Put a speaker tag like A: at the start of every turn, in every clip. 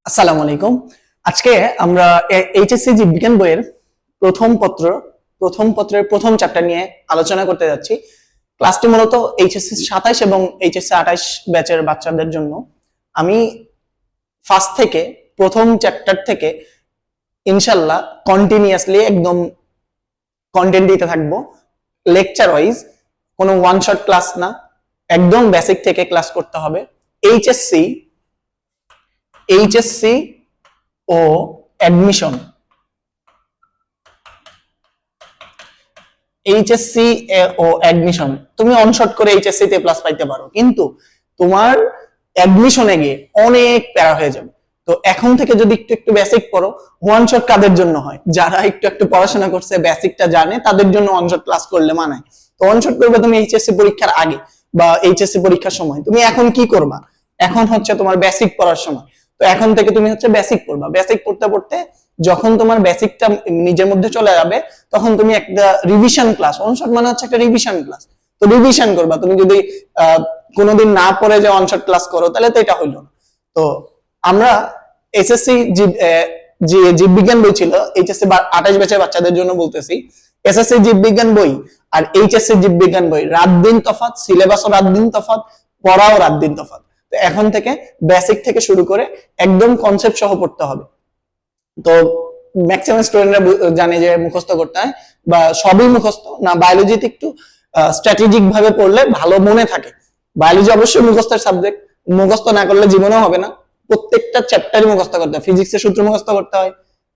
A: আসসালামু আলাইকুম। আজকে আমরা এইচএসসি জীববিজ্ঞান বইয়ের প্রথম পত্রের প্রথম চ্যাপ্টার নিয়ে আলোচনা করতে যাচ্ছি। ক্লাসটি মূলত এইচএসসি 27 এবং এইচএসসি 28 ব্যাচের বাচ্চাদের জন্য। আমি ফার্স্ট থেকে প্রথম চ্যাপ্টার থেকে ইনশাআল্লাহ কন্টিনিউয়াসলি একদম কন্টেন্ট দিতে থাকবো, লেকচার ওয়াইজ, কোনো ওয়ান শট ক্লাস না, একদম বেসিক থেকে ক্লাস করতে হবে। এইচএসসি ও অ্যাডমিশন, তুমি অনশট করে এইচএসসি তে প্লাস পাইতে পারো, কিন্তু তোমার অ্যাডমিশনে গিয়ে অনেক প্যারা হয়ে যাবে। তো এখন থেকে যদি একটু একটু বেসিক পড়ো, ওয়ান শট কাদের জন্য হয়? যারা একটু একটু পড়াশোনা করছে, বেসিকটা জানে, তাদের জন্য ওয়ান শট ক্লাস করলে মানায়। তো ওয়ান শট করবে তুমি এইচএসসি পরীক্ষার আগে বা এইচএসসি পরীক্ষার সময়। তুমি এখন কি করবা? এখন হচ্ছে তোমার বেসিক পড়ার সময়। তো এখন থেকে তুমি হচ্ছে বেসিক পড়বা। বেসিক পড়তে পড়তে যখন তোমার বেসিকটা নিজের মধ্যে চলে যাবে, তখন তুমি একটা রিভিশন ক্লাস, অনশট মানে হচ্ছে একটা রিভিশন ক্লাস, তো রিভিশন করবা। তুমি যদি কোনোদিন না পড়ে যে অনশট ক্লাস করো, তাহলে তো এটা হইলো না। তো আমরা এসএসসি যে জীববিজ্ঞান বই ছিল, এইচএসসি 28 ব্যাচের বাচ্চাদের জন্য বলতেছি, এসএসসি জীববিজ্ঞান বই আর এইচএসসি জীববিজ্ঞান বই রাত দিন তফাৎ, সিলেবাসও রাত দিন তফাৎ, পড়াও রাত দিন তফাৎ। তো এখন থেকে বেসিক থেকে শুরু করে একদম কনসেপ্ট সহ পড়তে হবে। তো ম্যাক্সিমাম স্টুডেন্টরা জানে যে মুখস্থ করতে হয়, বা সবই মুখস্থ না, বায়োলজিতে একটু স্ট্র্যাটেজিক ভাবে পড়লে ভালো মনে থাকে। বায়োলজি অবশ্যই মুখস্থের সাবজেক্ট, মুখস্থ না করলে জীবনেও হবে না। প্রত্যেকটা চ্যাপ্টারই মুখস্থ করতে হয়, ফিজিক্সের সূত্র মুখস্থ করতে হয়,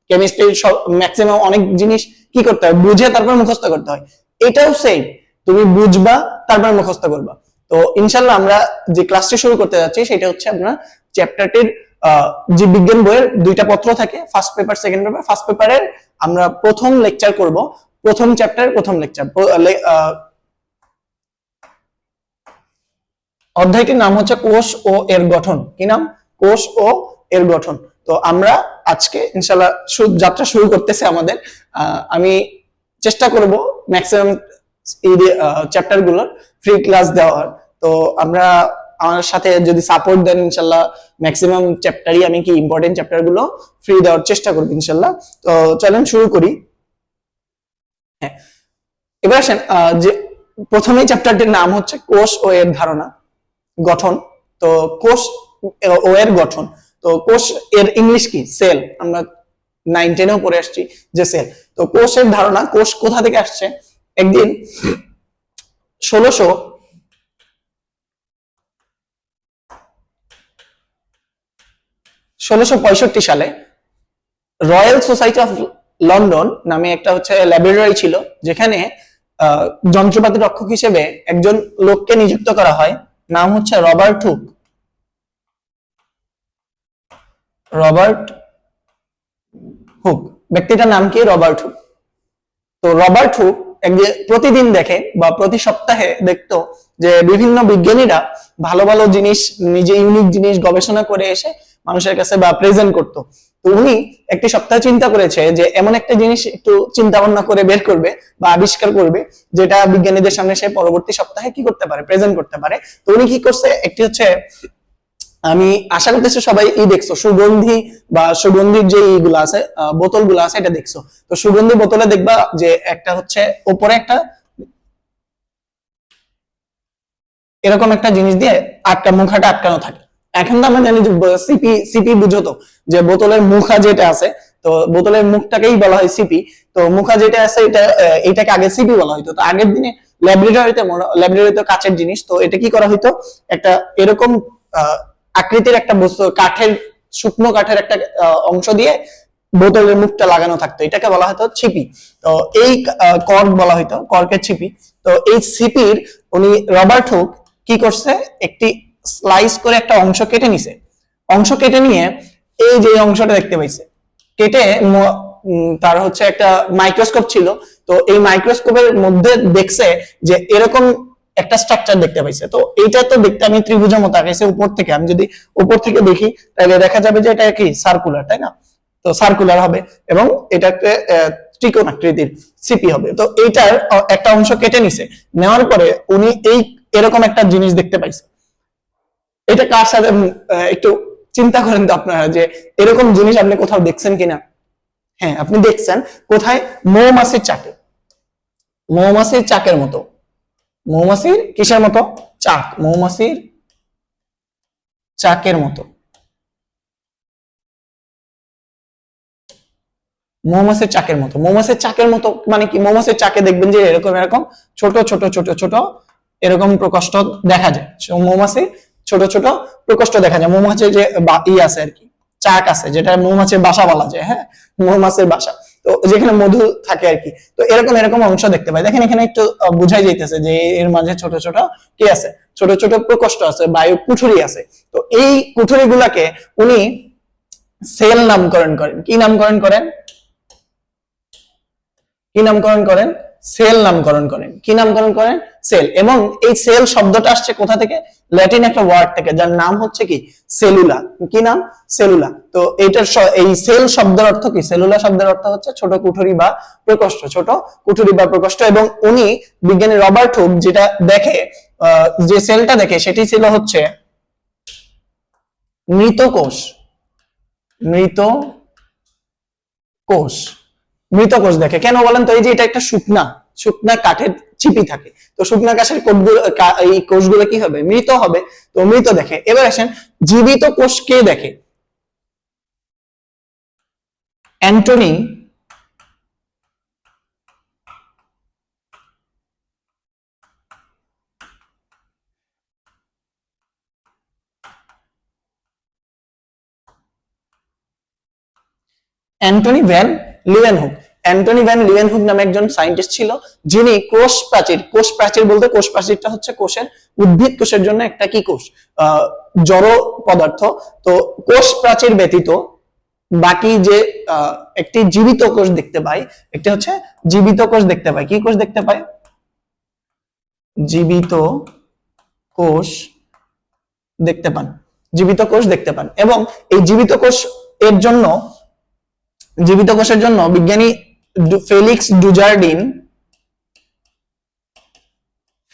A: কেমিস্ট্রির ম্যাক্সিমাম অনেক জিনিস কি করতে হয়, বুঝে তারপর মুখস্থ করতে হয়। এটাও সেম, তুমি বুঝবা তারপর মুখস্থ করবা। তো ইনশাল্লাহ আমরা যে ক্লাসটি শুরু করতে যাচ্ছি সেটা হচ্ছে আপনার চ্যাপ্টারটির জীববিজ্ঞান বইয়ের দুইটা পত্র থাকে, first paper, second paper. First পেপারের আমরা প্রথম লেকচার করব, প্রথম চ্যাপ্টারের প্রথম লেকচার। অধ্যায়টির নাম হচ্ছে কোষ ও এর গঠন। কি নাম? কোষ ও এর গঠন। তো আমরা আজকে ইনশাআল্লাহ যাত্রা শুরু করতেছি আমাদের। আমি চেষ্টা করব ম্যাক্সিমাম এই চ্যাপ্টার গুলোর ফ্রি ক্লাস দেওয়ার। তো আমরা আমার সাথে যদি সাপোর্ট দেন, ইনশাআল্লাহ ম্যাক্সিমাম চ্যাপ্টারই আমি কি ইম্পর্টেন্ট চ্যাপ্টার গুলো ফ্রি দেওয়ার চেষ্টা করব ইনশাআল্লাহ। তো চলেন শুরু করি। হ্যাঁ, এবার আসেন, যে প্রথমেই চ্যাপ্টারটির নাম হচ্ছে কোষ ও এর ধারণা, গঠন। তো কোষ ও এর গঠন, তো কোষ এর ইংলিশ কি? সেল। আমরা 9-10-এও পড়ে আসছি যে সেল। তো কোষের ধারণা, কোষ কোথা থেকে আসছে? একদিন 1665 সালে রয়্যাল সোসাইটি অফ লন্ডন নামে একটা হচ্ছে ল্যাবরেটরি ছিল, যেখানে যন্ত্রপাতি রক্ষক হিসেবে একজন লোককে নিযুক্ত করা হয়, নাম হচ্ছে রবার্ট হুক। ব্যক্তিটার নাম কি? Robert Hooke. তো রবার্ট হুক প্রতিদিন দেখে বা প্রতি সপ্তাহে দেখতো যে বিভিন্ন বিজ্ঞানীরা ভালো ভালো জিনিস, নিজে ইউনিক জিনিস গবেষণা করে এসে মানুষের কাছে বা প্রেজেন্ট করতো। তো উনি একটি সপ্তাহে চিন্তা করেছে যে এমন একটা জিনিস একটু চিন্তা ভাবনা করে বের করবে বা আবিষ্কার করবে, যেটা বিজ্ঞানীদের সামনে সে পরবর্তী সপ্তাহে কি করতে পারে, প্রেজেন্ট করতে পারে। তো উনি কি করছে, একটি হচ্ছে, আমি আশা করতেছি সবাই দেখছো, সুগন্ধি বা সুগন্ধির যে এইগুলো আছে, বোতলগুলো আছে, এটা দেখছো। তো সুগন্ধি বোতলে দেখবা যে একটা হচ্ছে উপরে একটা এরকম একটা জিনিস দিয়ে মুখাটা আটকানো থাকে। এখন তো আমরা জানি যে সিপি বুঝো তো, যে বোতলের মুখা যেটা আছে, তো বোতলের মুখটাকেই বলা হয় সিপি। তো মুখা যেটা আছে এটাকে আগে সিপি বলা হইতো। তো আগের দিনে ল্যাবরেটরিতে কাচের জিনিস, তো এটা কি করা হইতো, একটা এরকম আকৃতির একটা বস্তু, শুকনো কাঠের একটা অংশ দিয়ে বোতলের মুখটা লাগানো থাকতো, এটাকে বলা হতো ছিপি। তো এই কর্ক বলা হইতো, কর্কের ছিপি। তো এই ছিপির উনি রবার্ট হুক কি করছে, একটি স্লাইস করে একটা অংশ কেটে নিছে। অংশ কেটে নিয়ে এই যে অংশটা দেখতে পাইছে, কেটে তার হচ্ছে একটা মাইক্রোস্কোপ ছিল। তো এই মাইক্রোস্কোপের মধ্যে দেখছে যে এরকম একটা স্ট্রাকচার দেখতে পাইছে। তো এইটা তো দেখতে আমি ত্রিভুজের মতো আঁকাইছে উপর থেকে। আমি যদি উপর থেকে দেখি তাহলে দেখা যাবে যে এটা কি সার্কুলার, তাই না? তো সার্কুলার হবে এবং এটাকে ত্রিকোণ আকৃতির সিপি হবে। তো এইটার একটা অংশ কেটে নিছে, নেওয়ার পরে উনি এরকম একটা জিনিস দেখতে পাইছে। এটা কার সাথে একটু চিন্তা করেন তো আপনারা যে এরকম জিনিস আপনি কোথাও দেখছেন কিনা। হ্যাঁ, আপনি দেখছেন কোথায়? মৌমাছির চাকে, মৌমাছির চাকের মতো। মৌমাছির কিসের মতো? চাক, মৌমাছির চাকের মতো। মৌমাছির চাকের মতো, মৌমাছির চাকের মতো মানে কি? মৌমাছির চাকে দেখবেন যে এরকম এরকম ছোট ছোট ছোট ছোট এরকম প্রকোষ্ঠ দেখা যায়। মৌমাছি ছোট ছোট প্রকোষ্ঠ দেখা যায়। মৌমাছির যে আছে আর কি, চাক আছে, যেটা মৌমাছির বাসা বলা যায়। হ্যাঁ, মৌমাছির বাসা, তো যেখানে মধু থাকে আর কি। তো এরকম এরকম অংশ দেখতে পাই। দেখেন এখানে একটু বুঝাই যাইতেছে যে এর মাঝে ছোট ছোট কি আছে, ছোট ছোট প্রকোষ্ঠ আছে, বায়ু কুঠুরি আছে। তো এই কুঠুরি গুলাকে উনি সেল নামকরণ করেন। কি নামকরণ করেন? কি নামকরণ করেন? সেল নামকরণ করেন। কি নামকরণ করেন? সেল। এবং এই সেল শব্দটা আসছে কোথা থেকে? ল্যাটিন একটা ওয়ার্ড থেকে, যার নাম হচ্ছে কি? সেলুলা। কি নাম? সেলুলা। তো এইটার এই সেল শব্দের অর্থ কি? সেলুলা শব্দের অর্থ হচ্ছে ছোট কুঠুরি বা প্রকোষ্ঠ, ছোট কুঠুরি বা প্রকোষ্ঠ। এবং উনি বিজ্ঞানী রবার্ট হুক যেটা দেখে, যে সেলটা দেখে, সেটি ছিল হচ্ছে মৃত কোষ। মৃত কোষ, মৃত কোষ দেখে। কেন বলেন তো? এই যে এটা একটা শুকনা শুকনা কাঠের চিপি থাকে, তো শুকনা কাঠের এই কোষগুলো কি হবে? মৃত হবে। তো মৃত দেখে। এবার আসেন জীবিত কোষ কে দেখে? Antonie Antonie van Leeuwenhoek. Antony van Leeuwenhoek নামে একজন সায়েন্টিস্ট ছিল, যিনি কোষ প্রাচীর, কোষ প্রাচীর বলতে কোষ প্রাচীরটা হচ্ছে কোষের, উদ্ভিদ কোষের জন্য একটা কি কোষ? জড় পদার্থ। তো কোষ প্রাচীর ব্যতীত বাকি যে একটি জীবিত কোষ দেখতে পাই, একটি হচ্ছে জীবিত কোষ দেখতে পাই। কি কোষ দেখতে পাই? জীবিত কোষ দেখতে পান। জীবিত কোষ দেখতে পান। এবং এই জীবিত কোষ এর জন্য, জীবিত কোষের জন্য বিজ্ঞানী ফেলিক্স ডুজারডিন,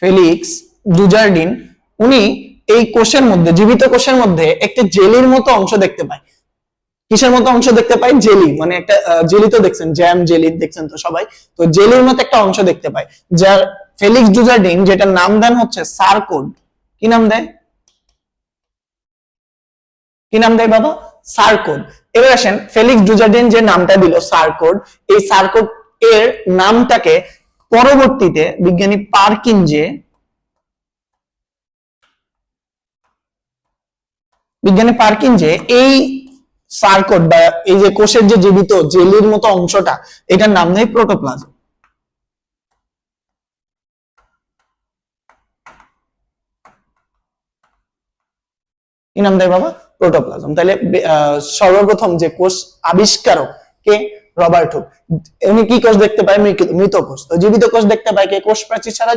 A: ফেলিক্স ডুজারডিন উনি এই কোষের মধ্যে, জীবিত কোষের মধ্যে একটা জেলির মতো অংশ দেখতে পায়। কিসের মতো অংশ দেখতে পাই? জেলি, মানে একটা জেলি তো দেখছেন, জ্যাম জেলি দেখছেন তো সবাই। তো জেলির মতো একটা অংশ দেখতে পাই, যার ফেলিক্স ডুজারডিন যেটা নাম দেন হচ্ছে সারকোড। কি নাম দেয়? কি নাম দেয় বাবা? সারকোড। এবার আসেন ফেলিক্স ডুজারডিন যে নামটা দিল সারকোড, এই সারকোড এর নামটাকে পরবর্তীতে বিজ্ঞানী পারকিনজে, এই সারকোড বা এই যে কোষের যে জীবিত জেলির মতো অংশটা, এটার নাম দেয় প্রোটোপ্লাজম। কি নাম দেয় বাবা? প্রোটোপ্লাজম। তাহলে সর্বপ্রথম যে কোষ আবিষ্কারক কে? Robert hook. উনি কি কোষ দেখতে পায়? মৃত কোষ। তো জীবিত কোষ দেখতে পায় কে? কোষ প্রাচীর ছাড়া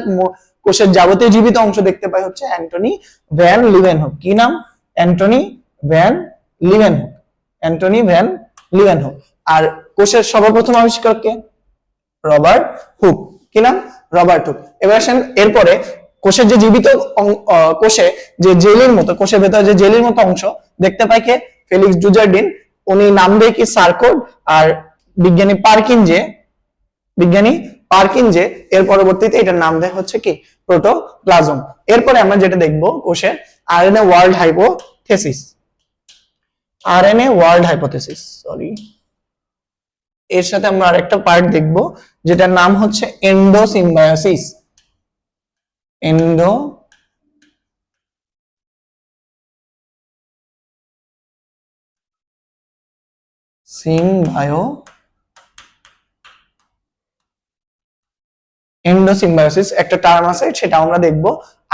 A: কোষের যাবতীয় জীবিত অংশ দেখতে পায় হচ্ছে অ্যান্টনি ভ্যান লিউয়েনহুক। কি নাম? Antony van Leeuwenhoek. Antony van Leeuwenhoek. আর কোষের সর্বপ্রথম আবিষ্কারক কে? Robert Hooke. কি নাম? Robert Hooke. এবার আসেন এরপরে কোষের যে জীবিত কোষে যে জেলির মতো, কোষের ভেতরে যে জেলির মতো অংশ দেখতে পাই কে? ফেলিক্স ডুজারডিন। উনি নাম দেয় কি? সারকোড। আর বিজ্ঞানী পারকিনজে, বিজ্ঞানী পারকিনজে এর পরবর্তীতে এটার নাম দেয় হচ্ছে কি? প্রোটোপ্লাজম। এরপরে আমরা যেটা দেখবো কোষের RNA world hypothesis. RNA world hypothesis, sorry, এর সাথে আমরা আরেকটা পার্ট দেখব যেটার নাম হচ্ছে এন্ডোসিম্বায়োসিস। এন্ডো সিম্বায়ো এন্ডোসিম্বায়োসিস একটা টার্ম আছে, সেটা আমরা দেখব।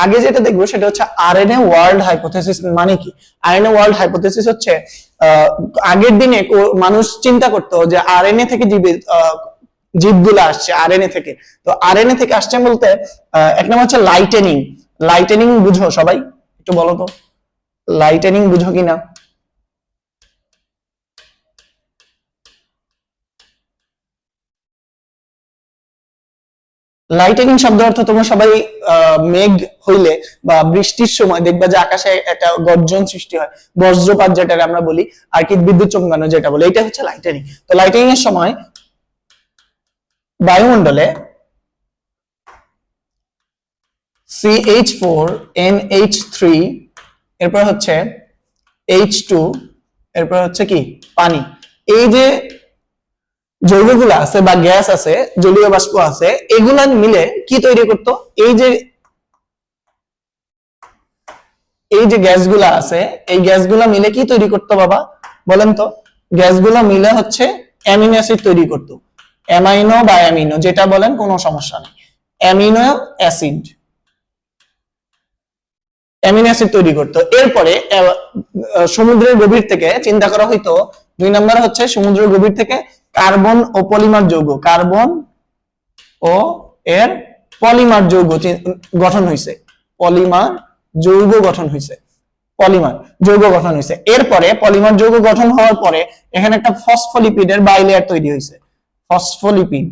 A: আগে যেটা দেখবো সেটা হচ্ছে আরএনএ ওয়ার্ল্ড হাইপোথেসিস। মানে কি? আরএনএ ওয়ার্ল্ড হাইপোথেসিস হচ্ছে আগের দিনে মানুষ চিন্তা করতো যে আরএনএ থেকে জীবগুলো আসছে আরএনএ থেকে। তো আরএনএ থেকে আসছে বলতে এক নাম হচ্ছে লাইটেনিং। লাইটেনিং বুঝো সবাই? একটু বলো তো, লাইটেনিং বুঝো কিনা? লাইটেনিং শব্দ অর্থ তোমরা সবাই মেঘ হইলে বা বৃষ্টির সময় দেখবা যে আকাশে একটা গর্জন সৃষ্টি হয়, বজ্রপাত যেটা আমরা বলি, আর কি বিদ্যুৎ চমকানো যেটা বলি, এটা হচ্ছে লাইটেনিং। তো লাইটেনিং এর সময় বায়ুমণ্ডলে CH4NH3, এরপর হচ্ছে H2, এরপর হচ্ছে কি পানি, এই যে যৌগগুলো আছে বা গ্যাস আছে, জলীয় বাষ্প আছে, এগুলা মিলে কি তৈরি করতো? এই যে গ্যাসগুলা আছে, এই গ্যাসগুলা মিলে কি তৈরি করতো বাবা বলেন তো? গ্যাসগুলা মিলে হচ্ছে অ্যামিনো অ্যাসিড তৈরি করতো। অ্যামাইনো বা অ্যামিনো যেটা বলেন, কোনো সমস্যা নেই। অ্যামিনো অ্যাসিড, অ্যামিনো অ্যাসিড তৈরি করতো। এরপরে সমুদ্রের গভীর থেকে চিন্তা করা হইতো, 2 নম্বর হচ্ছে সমুদ্রের গভীর থেকে কার্বন ও পলিমার যৌগ, কার্বন ও এর পলিমার যৌগ গঠন হয়েছে, পলিমার যৌগ গঠন হয়েছে, পলিমার যৌগ গঠন হয়েছে। এরপরে পলিমার যৌগ গঠন হওয়ার পরে এখানে একটা ফসফোলিপিডের বাইলেয়ার তৈরি হয়েছে, ফসফোলিপিড।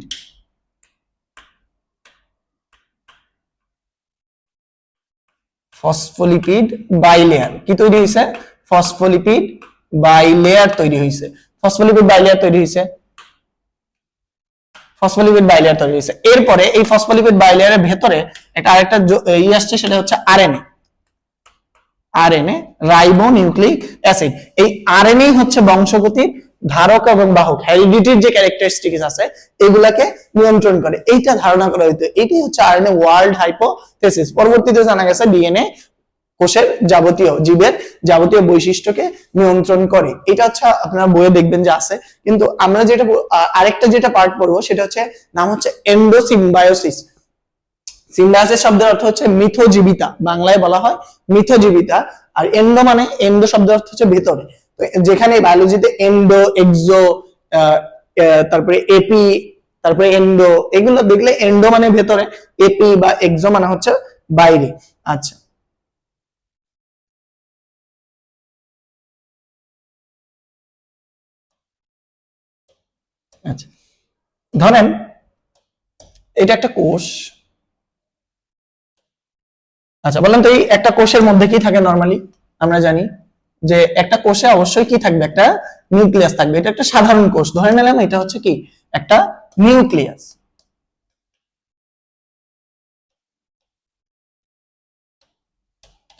A: ফসফোলিপিড বাইলেয়ার কি তৈরি হয়েছে? ফসফোলিপিড বাইলেয়ার তৈরি হয়েছে, ফসফোলিপিড বাইলেয়ার তৈরি হয়েছে, ফসফোলিপিড বাইলেয়ার তৈরি হয়েছে। এরপরে এই ফসফোলিপিড বাইলেয়ারের ভেতরে একটা আরেকটা আসছে, সেটা হচ্ছে RNA, RNA ribo nucleic acid. এই আরএনএ হচ্ছে বংশগতির ধারক এবং বাহক, হেরিডিটির যে ক্যারেক্টারিস্টিক্স আছে এগুলাকে নিয়ন্ত্রণ করে, এইটা ধারণা করা হইতো। এটি হচ্ছে আরএনএ ওয়ার্ল্ড হাইপোথেসিস। পরবর্তীতে জানা গেছে ডিএনএ কোষের যাবতীয় জীবের যাবতীয় বৈশিষ্ট্যকে নিয়ন্ত্রণ করে। এটা হচ্ছে আপনারা বইয়ে দেখবেন যে আছে। কিন্তু আমরা যেটা আরেকটা যেটা পার্ট পড়বো সেটা হচ্ছে নাম হচ্ছে এন্ডোসিম্বায়োসিস। সিম্বায়োসিস শব্দের অর্থ হচ্ছে মিথজীবিতা, বাংলায় বলা হয় মিথজীবিতা। আর এন্ডো মানে, এন্ডো শব্দের অর্থ হচ্ছে ভেতরে। তো যেখানে বায়োলজিতে এন্ডো, এক্সো, তারপরে এপি, তারপরে এন্ডো, এগুলো দেখলে এন্ডো মানে ভেতরে, এপি বা এক্সো মানে হচ্ছে বাইরে। আচ্ছা, আচ্ছা ধরেন এটা একটা কোষ। আচ্ছা বলেন তো, এই একটা কোষের মধ্যে কি থাকে নরমালি? আমরা জানি যে একটা কোষে অবশ্যই কি থাকবে, একটা নিউক্লিয়াস থাকবে। এটা একটা সাধারণ কোষ ধরে নিলাম, এটা হচ্ছে কি একটা নিউক্লিয়াস,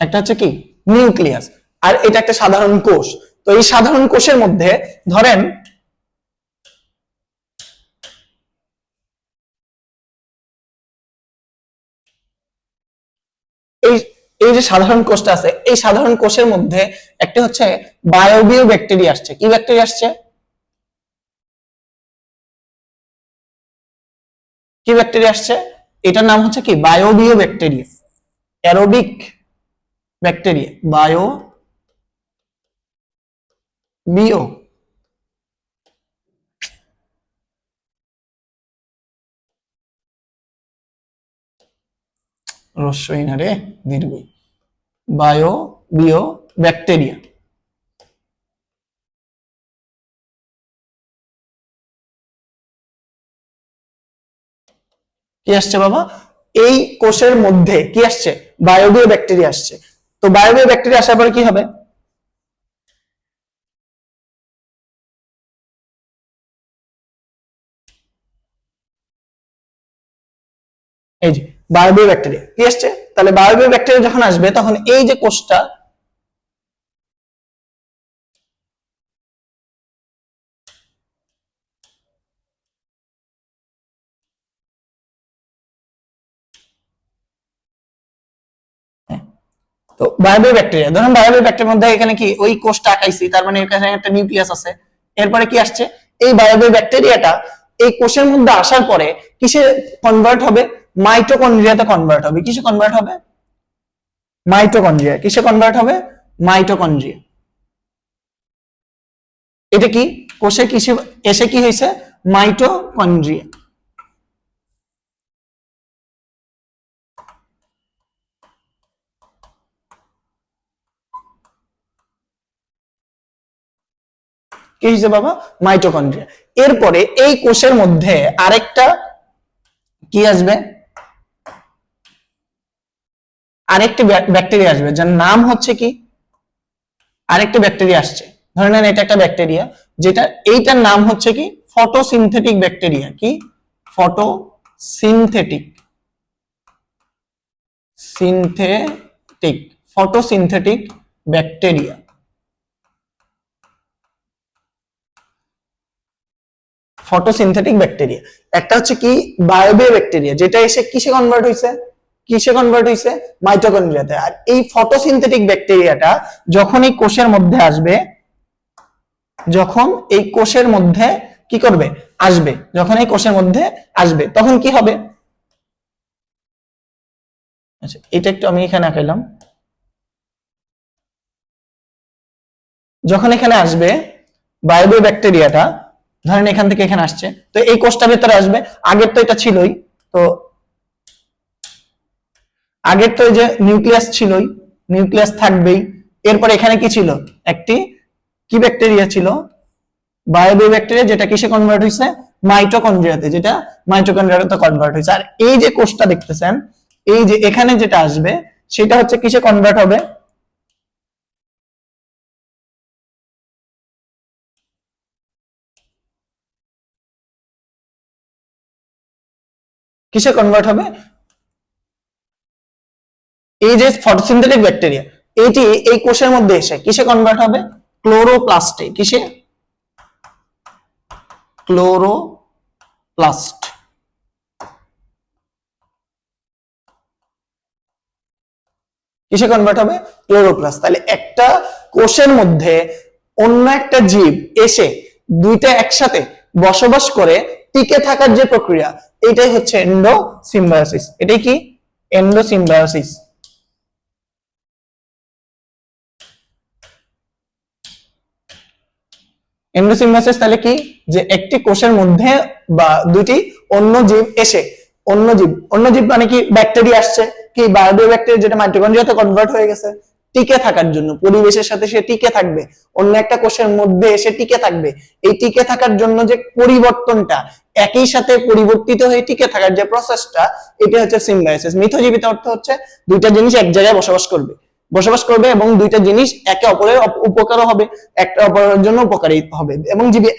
A: একটা হচ্ছে কি নিউক্লিয়াস, আর এটা একটা সাধারণ কোষ। তো এই সাধারণ কোষের মধ্যে ধরেন এই এই যে সাধারণ কোষটা আছে, এই সাধারণ কোষের মধ্যে একটা হচ্ছে বায়োবিও ব্যাকটেরিয়া আসছে। কি ব্যাকটেরিয়া আসছে? কি ব্যাকটেরিয়া আসছে? এটার নাম হচ্ছে কি বায়োবিও ব্যাকটেরিয়া, অ্যারোবিক ব্যাকটেরিয়া, বায়ো বিও। রস্যই না রে, দীর্ঘই, বায়ো বিও ব্যাকটেরিয়া। কি আসছে বাবা? এই কোষের মধ্যে কি আসছে? বায়োবিও ব্যাকটেরিয়া আসছে। তো বায়োবিও ব্যাকটেরিয়া আসার পরে কি হবে? এই যে বায়োবিও ব্যাকটেরিয়া কি আসছে, তাহলে বায়োবিও ব্যাকটেরিয়া যখন আসবে তখন এই যে কোষটা, তো বায়োবিও ব্যাকটেরিয়া, ধরুন বায়োবিও ব্যাকটেরিয়ার মধ্যে এখানে কি ওই কোষটা আঁকাইছি, তার মানে এখানে একটা নিউক্লিয়াস আছে। এরপরে কি আসছে? এই বায়োবিও ব্যাকটেরিয়াটা এই কোষের মধ্যে আসার পরে কিসে কনভার্ট হবে? মাইটোকন্ড্রিয়াতে কনভার্ট হবে। কিসে কনভার্ট হবে? মাইটোকন্ড্রিয়া। কিসে কনভার্ট হবে? মাইটোকন্ড্রিয়া। এটা কি কোষে কিসে এসে কি হয়েছে? মাইটোকন্ড্রিয়া। কি হয়েছে বাবা? মাইটোকন্ড্রিয়া। এরপরে এই কোষের মধ্যে আরেকটা কি আসবে? আরেকটি ব্যাকটেরিয়া আসবে যার নাম হচ্ছে কি, আরেকটি ব্যাকটেরিয়া আসছে, ধরে নেন এটা একটা ব্যাকটেরিয়া, যেটা এইটার নাম হচ্ছে কি ফটোসিনথেটিক ব্যাকটেরিয়া। কি? Photosynthetic, synthetic, photosynthetic bacteria. Photosynthetic bacteria. একটা হচ্ছে কি বায়োবে ব্যাকটেরিয়া, যেটা এসে কিসে কনভার্ট হইছে, কিসে কনভার্ট হইছে, মাইটোকন্ড্রিয়াতে। আর এই ফটোসিনথেটিক ব্যাকটেরিয়াটা যখন এই কোষের মধ্যে আসবে, যখন এই কোষের মধ্যে কি করবে, আসবে, যখন এই কোষের মধ্যে আসবে তখন কি হবে, আচ্ছা এটা একটু আমি এখানে আঁকাইলাম, যখন এখানে আসবে বায়োবে ব্যাকটেরিয়াটা, ধরেন এখান থেকে এখানে আসছে, তো এই কোষটার ভেতরে আসবে, আগের তো এটা ছিলই, তো আগের তো এই যে নিউক্লিয়াস ছিলই, নিউক্লিয়াস থাকবেই, এরপর এখানে কি ছিল, একটি কি ব্যাকটেরিয়া ছিল, বায়োবে ব্যাকটেরিয়া, যেটা কিসে কনভার্ট হইছে, মাইটোকন্ড্রিয়াতে, যেটা মাইটোকন্ড্রিয়াতে কনভার্ট হইছে। আর এই যে কোষটা দেখতেছেন, এই যে এখানে যেটা আসবে সেটা হচ্ছে কিসে কনভার্ট হবে, কিসে কনভার্ট হবে, এই যে ফটোসিনথেটিক ব্যাকটেরিয়া এটি এই কোষের মধ্যে এসে কিসে কনভার্ট হবে, ক্লোরোপ্লাস্টে। কিসে? ক্লোরোপ্লাস্ট। কিসে কনভার্ট হবে, ক্লোরোপ্লাস্ট। তাহলে একটা কোষের মধ্যে অন্য একটা জীব এসে দুইটা একসাথে বসবাস করে টিকে থাকার যে প্রক্রিয়া, এটাই হচ্ছে এন্ডোসিম্বায়োসিস। এটাই কি, এন্ডোসিম্বায়োসিস। এন্ডোসিম্বায়োসিস তাহলে কি, যে একটি কোষের মধ্যে বা দুটি অন্য জীব এসে, অন্য জীব মানে কি, ব্যাকটেরিয়া আসছে, কি বায়োবে ব্যাকটেরিয়া, যেটা মাইটোকন্ড্রিয়াতে কনভার্ট হয়ে গেছে টিকে থাকার জন্য, পরিবেশের সাথে সে টিকে থাকবে, অন্য একটা কোষের মধ্যে এসে টিকে থাকবে। এই টিকে থাকার জন্য যে পরিবর্তনটা, একই সাথে পরিবর্তিত হয়ে টিকে থাকার যে প্রসেসটা, এটা হচ্ছে সিম্বায়োসিস। মিথজীবিত অর্থ হচ্ছে দুইটা জিনিস এক জায়গায় বসবাস করবে এবং দুইটা জিনিস একে অপরের উপকারও হবে, একটা অপরের জন্য উপকারী হবে এবং জীবে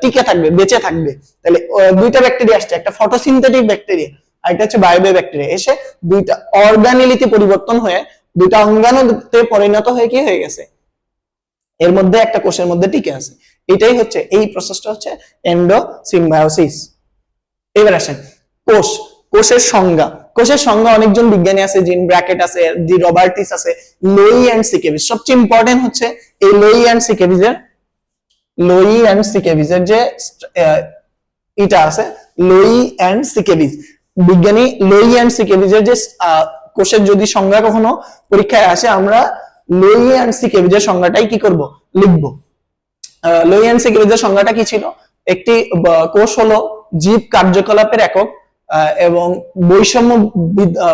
A: টিকে থাকবে, বেঁচে থাকবে। তাহলে দুইটা ব্যাকটেরিয়া আসছে, একটা ফটোসিনথেটিক ব্যাকটেরিয়া আর একটা হচ্ছে বায়োবে ব্যাকটেরিয়া, এসে দুইটা অর্গানেলিতে পরিবর্তন হয়ে দুইটা অঙ্গাণুতে পরিণত হয়ে কি হয়ে গেছে, এর মধ্যে একটা কোষের মধ্যে টিকে আছে। এটাই হচ্ছে, এই প্রসেসটা হচ্ছে এন্ডোসিম্বায়োসিস। এবার আসেন কোষ, কোষের সংজ্ঞা। কোষের সংজ্ঞা অনেকজন বিজ্ঞানী আছে, জিন ব্র্যাকেট আছে, ডি রবার্টিস আছে, লোই এন্ড সিকেভিজ। সবচেয়ে ইম্পর্টেন্ট হচ্ছে এই লোই এন্ড সিকেভিজের যে এটা আছে, লোই এন্ড সিকেভিজ। বিজ্ঞানী লোই এন্ড সিকেভিজের যে কোষের যদি সংজ্ঞা কখনো পরীক্ষায় আসে, আমরা লোই এন্ড সিকেভিজের সংজ্ঞাটাই কি করব, লিখব। লোই এন্ড সিকেভিজের সংজ্ঞাটা কি ছিল, একটি কোষ হলো জীব কার্যকলাপের একক এবং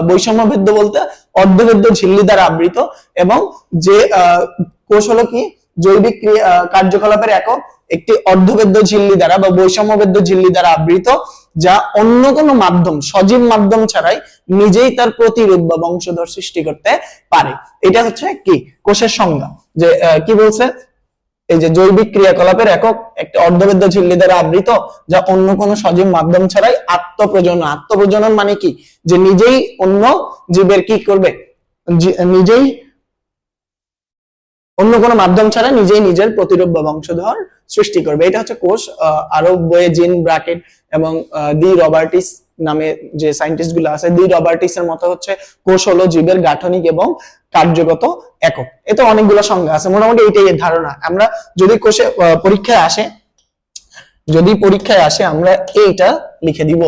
A: বৈষম্যভেদ্য বলতে অর্ধভেদ্য ঝিল্লি দ্বারা আবৃত, এবং যে কোষ হলো কি জৈবিক কার্যকলাপের একক একটি অর্ধভেদ্য ঝিল্লি দ্বারা বা বৈষম্যভেদ্য ঝিল্লি দ্বারা আবৃত, যা অন্য কোনো মাধ্যম, সজীব মাধ্যম ছাড়াই নিজেই তার প্রতিরূপ বা বংশধর সৃষ্টি করতে পারে। এটা হচ্ছে কি কোষের সংজ্ঞা, যে কি বলছে, এই যে জৈবিক ক্রিয়াকলাপের একক একটি অর্ধবেদ্য ঝিল্লি দ্বারা আবৃত, যা অন্য কোনো সজীব মাধ্যম ছাড়াই আত্মপ্রজনন মানে কি, যে নিজেই অন্য জীবের কি করবে, নিজেই অন্য কোনো মাধ্যম ছাড়া নিজেই নিজের প্রতিরূপ বা বংশধর সৃষ্টি করবে। এটা হচ্ছে কোষ। আরো বইয়ে জিন ব্র্যাকেট এবং ডি রবার্টিস নামে যে সায়েন্টিস্ট গুলো আছে, ডি রবার্টিস এর মতো হচ্ছে কোষ হলো জীবের গাঠনিক এবং কার্যগত একক। এতে অনেকগুলো সংজ্ঞা আছে, মোটামুটি এইটাই ধারণা। আমরা যদি কোষে পরীক্ষায় আসে আমরা এইটা লিখে দিব,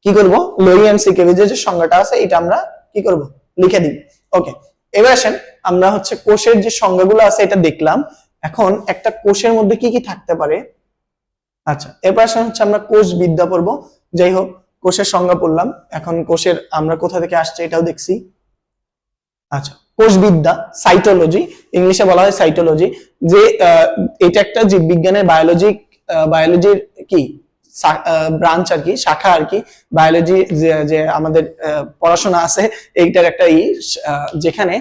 A: কি করব, লোই এন্ড সিকেভিজের যে সংজ্ঞাটা আছে এটা আমরা কি করব, লিখে দিব। ওকে, এবার আসেন আমরা হচ্ছে কোষের যে সংজ্ঞাগুলো আছে এটা দেখলাম। এখন একটা কোষের মধ্যে কি কি থাকতে পারে, আচ্ছা এরপর আসেন হচ্ছে আমরা কোষ বিদ্যা পড়বো। যাই হোক, কোষের সংজ্ঞা পড়লাম, এখন কোষের আমরা কোথা থেকে আসছে এটাও দেখছি। আচ্ছা, কোষবিদ্যা, সাইটোলজি, ইংলিশে বলা হয় সাইটোলজি, যে এটা একটা জীববিজ্ঞানের বায়োলজির কি ব্রাঞ্চ আর কি, শাখা আর কি, বায়োলজি যে আমাদের পড়াশোনা আছে এইটার একটা যেখানে,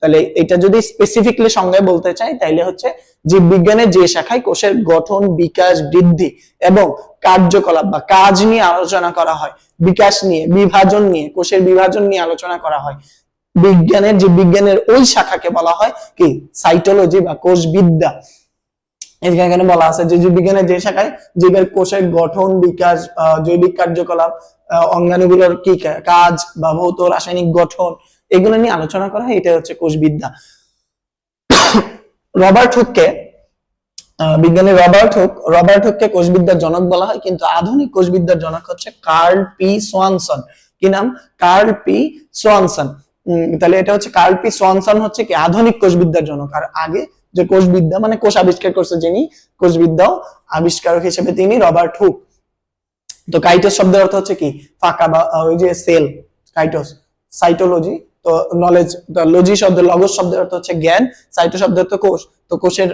A: তাহলে এটা যদি স্পেসিফিকলি সংজ্ঞায় বলতে চাই তাইলে হচ্ছে জীববিজ্ঞানের যে শাখায় কোষের গঠন, বিকাশ, বৃদ্ধি এবং কার্যকলাপ বা কাজ নিয়ে আলোচনা করা হয়, বিকাশ নিয়ে, বিভাজন নিয়ে, কোষের বিভাজন নিয়ে আলোচনা করা হয়, জীববিজ্ঞানের ওই শাখাকে বলা হয় কি সাইটোলজি বা কোষবিদ্যা। এখানে বলা আছে যে জীববিজ্ঞানের যে শাখায় জীবের কোষের গঠন, বিকাশ, জৈবিক কার্যকলাপ, অঙ্গাণুগুলোর কি কাজ বা ভৌত রাসায়নিক গঠন, এগুলো নিয়ে আলোচনা করা হয়, এটা হচ্ছে কোষবিদ্যা। রবার্ট হুককে, বিজ্ঞানী রবার্ট হুককে কোষবিদ্যার জনক বলা হয়, কিন্তু আধুনিক কোষবিদ্যার জনক হচ্ছে কার্ল পি সোয়ানসন। কি নাম? Carl P Swanson. তাহলে এটা হচ্ছে কার্ল পি সোয়ানসন হচ্ছে কি আধুনিক কোষবিদ্যার জনক, আর আগে যে কোষবিদ্যা মানে কোষ আবিষ্কার করছে যিনি, কোষবিদ্যাও আবিষ্কারক হিসেবে তিনি রবার্ট হুক। তো কাইটোস শব্দের অর্থ হচ্ছে কি ফাঁকা বা ওই যে সেল, কাইটোস। সাইটোলজি তো নলেজ, লজি শব্দ, লগস শব্দের অর্থ হচ্ছে জ্ঞান, সাইটো শব্দের অর্থ কোষ, তো কোষের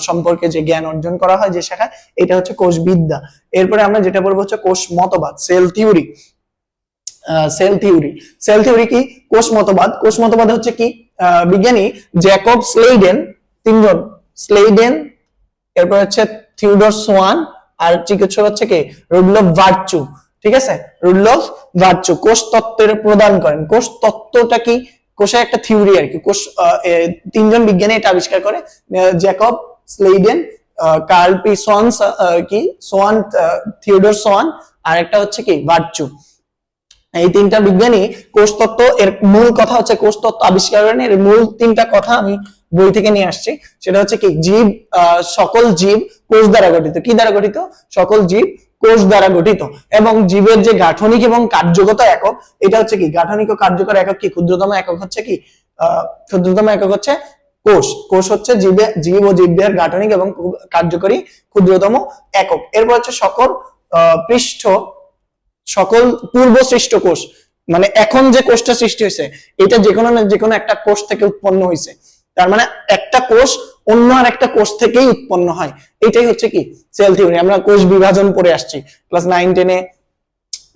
A: সম্পর্কে যে জ্ঞান অর্জন করা হয় যে শাখা, এটা হচ্ছে কোষবিদ্যা। এরপরে আমরা যেটা বলবো হচ্ছে কোষ মতবাদ, সেল থিওরি। সেল থিওরি কি? কোষ মতবাদ। কোষ মতবাদ হচ্ছে কি বিজ্ঞানী জ্যাকব স্লেইডেন, তিনজন, স্লেইডেন, এরপর হচ্ছে থিওডর সোয়ান, আর চিকিৎসক হচ্ছে কি রুডলফ ভার্চু। ঠিক আছে, রুডলফ ভার্চু কোষ তত্ত্বের প্রদান করেন। কোষ তত্ত্বটা কি? কোষের একটা থিওরি আর কি। কোষ তিনজন বিজ্ঞানী এটা আবিষ্কার করে, Jakob Schleiden, Carl P Schwann, Theodor Schwann, আর একটা হচ্ছে কি ভার্চু। এই তিনটা বিজ্ঞানী কোষ তত্ত্ব, এর মূল কথা হচ্ছে কোষ তত্ত্ব আবিষ্কার করেন। এর মূল তিনটা কথা আমি বই থেকে নিয়ে আসছি। সেটা হচ্ছে কি জীব, সকল জীব কোষ দ্বারা গঠিত। কি দ্বারা গঠিত? সকল জীব কোষ দ্বারা গঠিত। এবং জীবের যে গাঠনিক এবং কার্যগত একক, এটা হচ্ছে কি গাঠনিক ও কার্যকর একক কি ক্ষুদ্রতম একক হচ্ছে কি ক্ষুদ্রতম একক হচ্ছে কোষ। কোষ হচ্ছে জীব ও জীবদের গাঠনিক এবং কার্যকরী ক্ষুদ্রতম একক। এরপর হচ্ছে সকল পূর্ব সৃষ্ট কোষ, মানে এখন যে কোষটা সৃষ্টি হয়েছে এটা যে কোনো একটা কোষ থেকে উৎপন্ন হয়েছে। তার মানে একটা কোষ অন্য আর একটা কোষ থেকেই উৎপন্ন হয়। এটাই হচ্ছে কি সেল থিওরি। আমরা কোষ বিভাজন পড়ে আসছি ক্লাস 9-10 এ।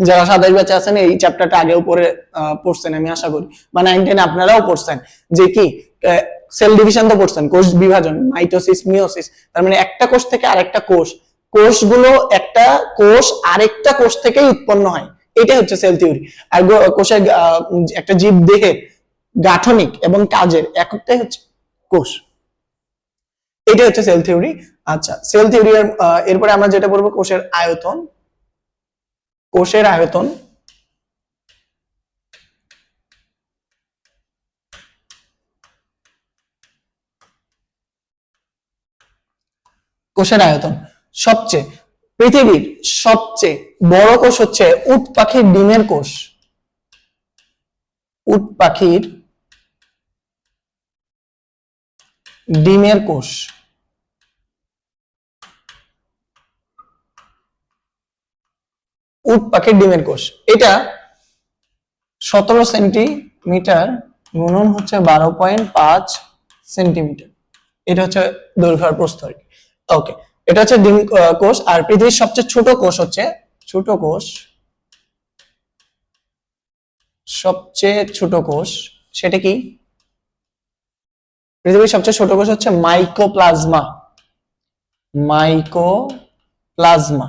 A: যারা 27 ব্যাচে আছেন এই চ্যাপ্টারটা আগেও পড়ছেন আমি আশা করি, বা 9-10 আপনারাও পড়ছেন যে কি সেল ডিভিশন তো পড়ছেন, কোষ বিভাজন, মাইটোসিস, মিওসিস। তার মানে একটা কোষ থেকে আরেকটা কোষগুলো একটা কোষ আরেকটা কোষ থেকেই উৎপন্ন হয়। এটাই হচ্ছে সেল থিওরি। আর কোষের একটা জীব দেহের গাঠনিক এবং কাজের এককটাই হচ্ছে কোষ। এটা হচ্ছে সেল থিওরি। আচ্ছা, সেল থিওরি এরপরে আমরা যেটা বলবো কোষের আয়তন। কোষের আয়তন পৃথিবীর সবচেয়ে বড় কোষ হচ্ছে উট পাখির ডিমের কোষ। উট পাখির ডিমের কোষ, উট পাখির ডিমের কোষ, এটা 17 সেন্টিমিটার গুণন হচ্ছে 12.5 সেন্টিমিটার। এটা হচ্ছে দৈর্ঘ্য আর প্রস্থ। ওকে, এটা হচ্ছে ডিম কোষ। আর পৃথিবীর সবচেয়ে ছোট কোষ হচ্ছে সেটা কি? পৃথিবীর সবচেয়ে ছোট কোষ হচ্ছে mycoplasma. Mycoplasma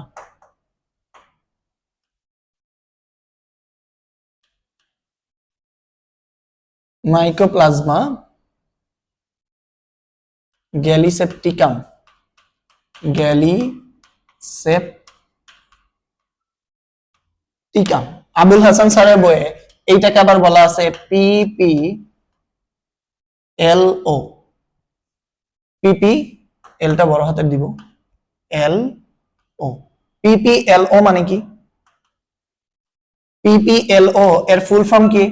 A: mycoplasma gallisepticum. Abul Hasan স্যারের বইয়ে এইটাকে আবার বলা আছে পিপিএলও। পিপিএলটা বড় হাতের দিব, এল ও। পিপিএলও মানে কি? পিপিএলও এর ফুল ফর্ম কি?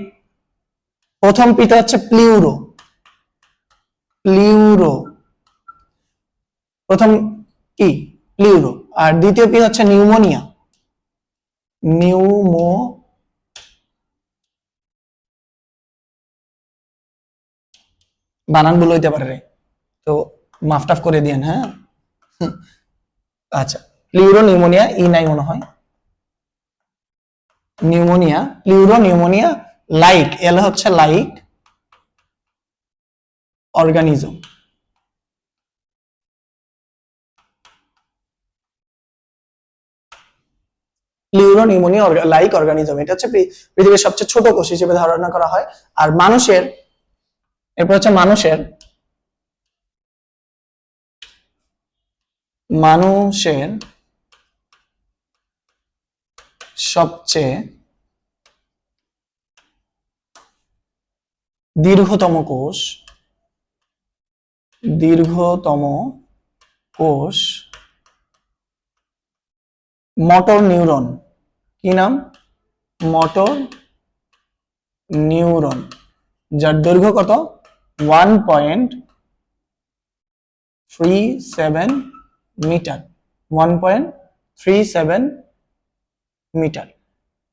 A: প্রথম পিটা হচ্ছে প্লিউরো, প্রথম কি প্লিউরো। আর দ্বিতীয় পি হচ্ছে নিউমোনিয়া, বানান বলে হইতে পারে রে, তো মাফটাফ করে দিয়েন। হ্যাঁ, আচ্ছা। প্লিউরো নিউমোনিয়া ই নাই মনে হয়, pneumonia, pleuropneumonia like, L হচ্ছে like organism. Pleuropneumonia like organism, এটা হচ্ছে পৃথিবীর সবচেয়ে ছোট কোষ হিসেবে ধারণা করা হয়। আর মানুষের, এরপর হচ্ছে মানুষের সবচেয়ে দীর্ঘতম কোষ মোটর নিউরন। কি নাম? মোটর নিউরন, যার দৈর্ঘ্য কত? 1.37 মিটার। 1.37 মিটার,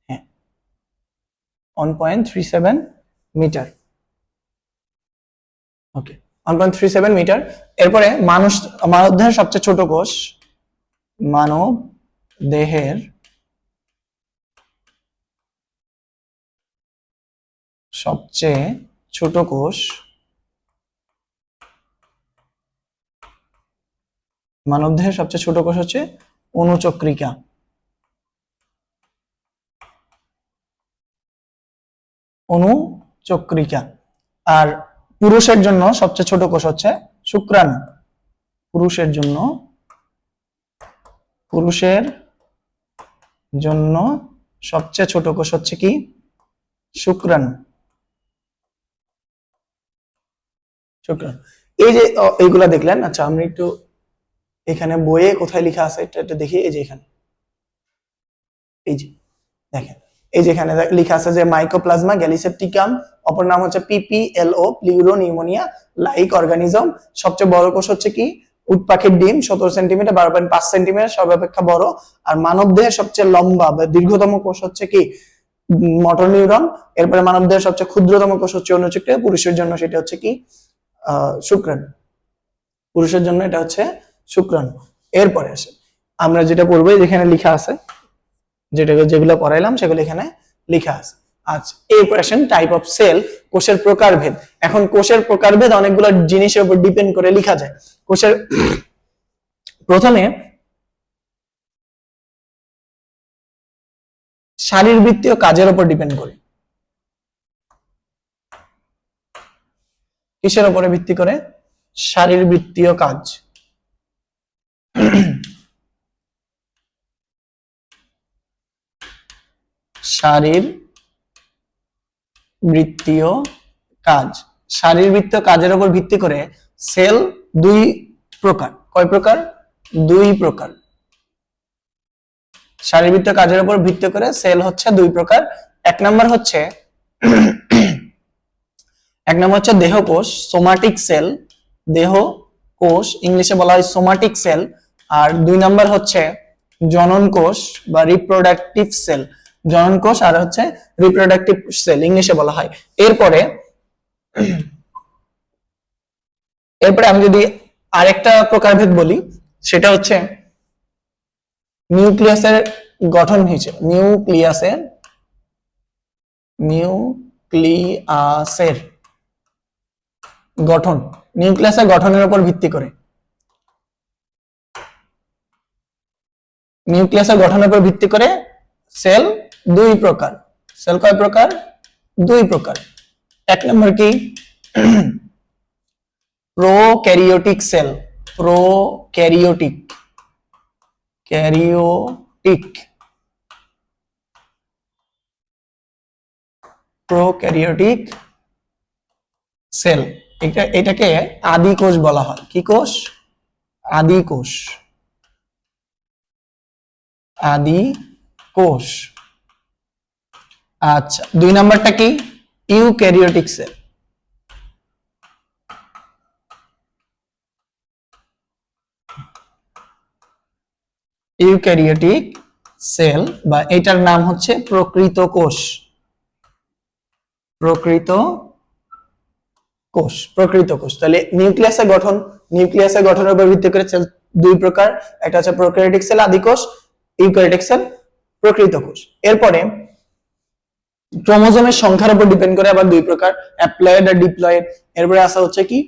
A: হ্যাঁ 1.37 মিটার, ওকে 1.37 মিটার। এরপরে মানব দেহের সবচেয়ে ছোট কোষ, মানব দেহের সবচেয়ে ছোট কোষ, মানবদেহের সবচেয়ে ছোট কোষ হচ্ছে অনুচক্রিকা। অনুচক্রিকা। আর পুরুষের জন্য সবচেয়ে ছোট কোষ হচ্ছে শুক্রাণু। পুরুষের জন্য সবচেয়ে ছোট কোষ হচ্ছে কি? শুক্রাণু। এই যে এইগুলা দেখলেন, আচ্ছা আমরা একটু এখানে বইয়ে কোথায় লেখা আছে এটা দেখি। এই যে এখানে, এই যে দেখেন, এই যেখানে লেখা আছে যে মাইকোপ্লাজমা গ্যালিসেপ্টিকাম, অপর নাম হচ্ছে পিপিএলও, প্লিউরো নিউমোনিয়া লাইক অর্গানিজম। সবচেয়ে বড় কোষ হচ্ছে কি? উট পাখির ডিম, 17 সেন্টিমিটার, 12.5 সেন্টিমিটার, সর্বাপেক্ষা বড়। আর মানব দেহের সবচেয়ে লম্বা বা দীর্ঘতম কোষ হচ্ছে কি? Motor neuron. এরপরে মানব দেহের সবচেয়ে ক্ষুদ্রতম কোষ হচ্ছে অনুচক্রিকা। পুরুষের জন্য সেটা হচ্ছে কি? শুক্রাণু। পুরুষের জন্য এটা হচ্ছে শুক্রাণু। এরপরে আসে আমরা যেটা পড়বো, যেখানে লেখা আছে, যেগুলো পড়াইলাম সেগুলো এখানে লেখা আছে। আচ্ছা, এরপর আসেন টাইপ অফ সেল, কোষের প্রকারভেদ। এখন কোষের প্রকারভেদ অনেকগুলো জিনিসের উপর ডিপেন্ড করে লেখা যায়। কোষের প্রথমে শারীরবৃত্তীয় কাজের উপর ডিপেন্ড করে। কিসের উপরে ভিত্তি করে? শারীরবৃত্তীয় কাজ। শারীরবৃত্তীয় কাজ। শারীরবৃত্তীয় কাজের উপর ভিত্তি করে সেল দুই প্রকার। কয় প্রকার? দুই প্রকার। শারীরবৃত্তীয় কাজের উপর ভিত্তি করে সেল হচ্ছে দুই প্রকার। এক নম্বর হচ্ছে দেহকোষ, সোমাটিক সেল। দেহ কোষ ইংলিশে বলা হয় সোমাটিক সেল। আর দুই নম্বর হচ্ছে জনন কোষ বা রিপ্রোডাক্টিভ সেল। জনন কোষ আর হচ্ছে রিপ্রোডাক্টিভ সেল ইংলিশে বলা হয়। এরপরে আমি যদি আরেকটা প্রকারভেদ বলি, সেটা হচ্ছে নিউক্লিয়াসের গঠন হিসেবে। নিউক্লিয়াসের গঠন, নিউক্লিয়াসের গঠনের উপর ভিত্তি করে। নিউক্লিয়াসের গঠনের উপর ভিত্তি করে সেল দুই প্রকার। সেল কয় প্রকার? দুই প্রকার। এক নম্বর কি? Prokaryotic cell. প্রোক্যারিওটিক সেল, এটাকে আদি কোষ বলা হয়। কি কোষ? আদি কোষ। আচ্ছা, দুই নাম্বারটা কি? Eukaryotic cell. ইউক্যারিওটিক সেল বা এটার নাম হচ্ছে প্রকৃত কোষ। প্রকৃত কোষ। তাহলে নিউক্লিয়াসের গঠনের উপর ভিত্তি করে সেল দুই প্রকার, একটা হচ্ছে প্রোক্যারিওটিক সেল আদি কোষ, ইউক্যারিওটিক সেল প্রকৃত কোষ। এরপরে ক্রোমোজোমের সংখ্যার উপর ডিপেন্ড করে আবার দুই প্রকার, হ্যাপ্লয়েড আর ডিপ্লয়েড। এরপরে আসা হচ্ছে কি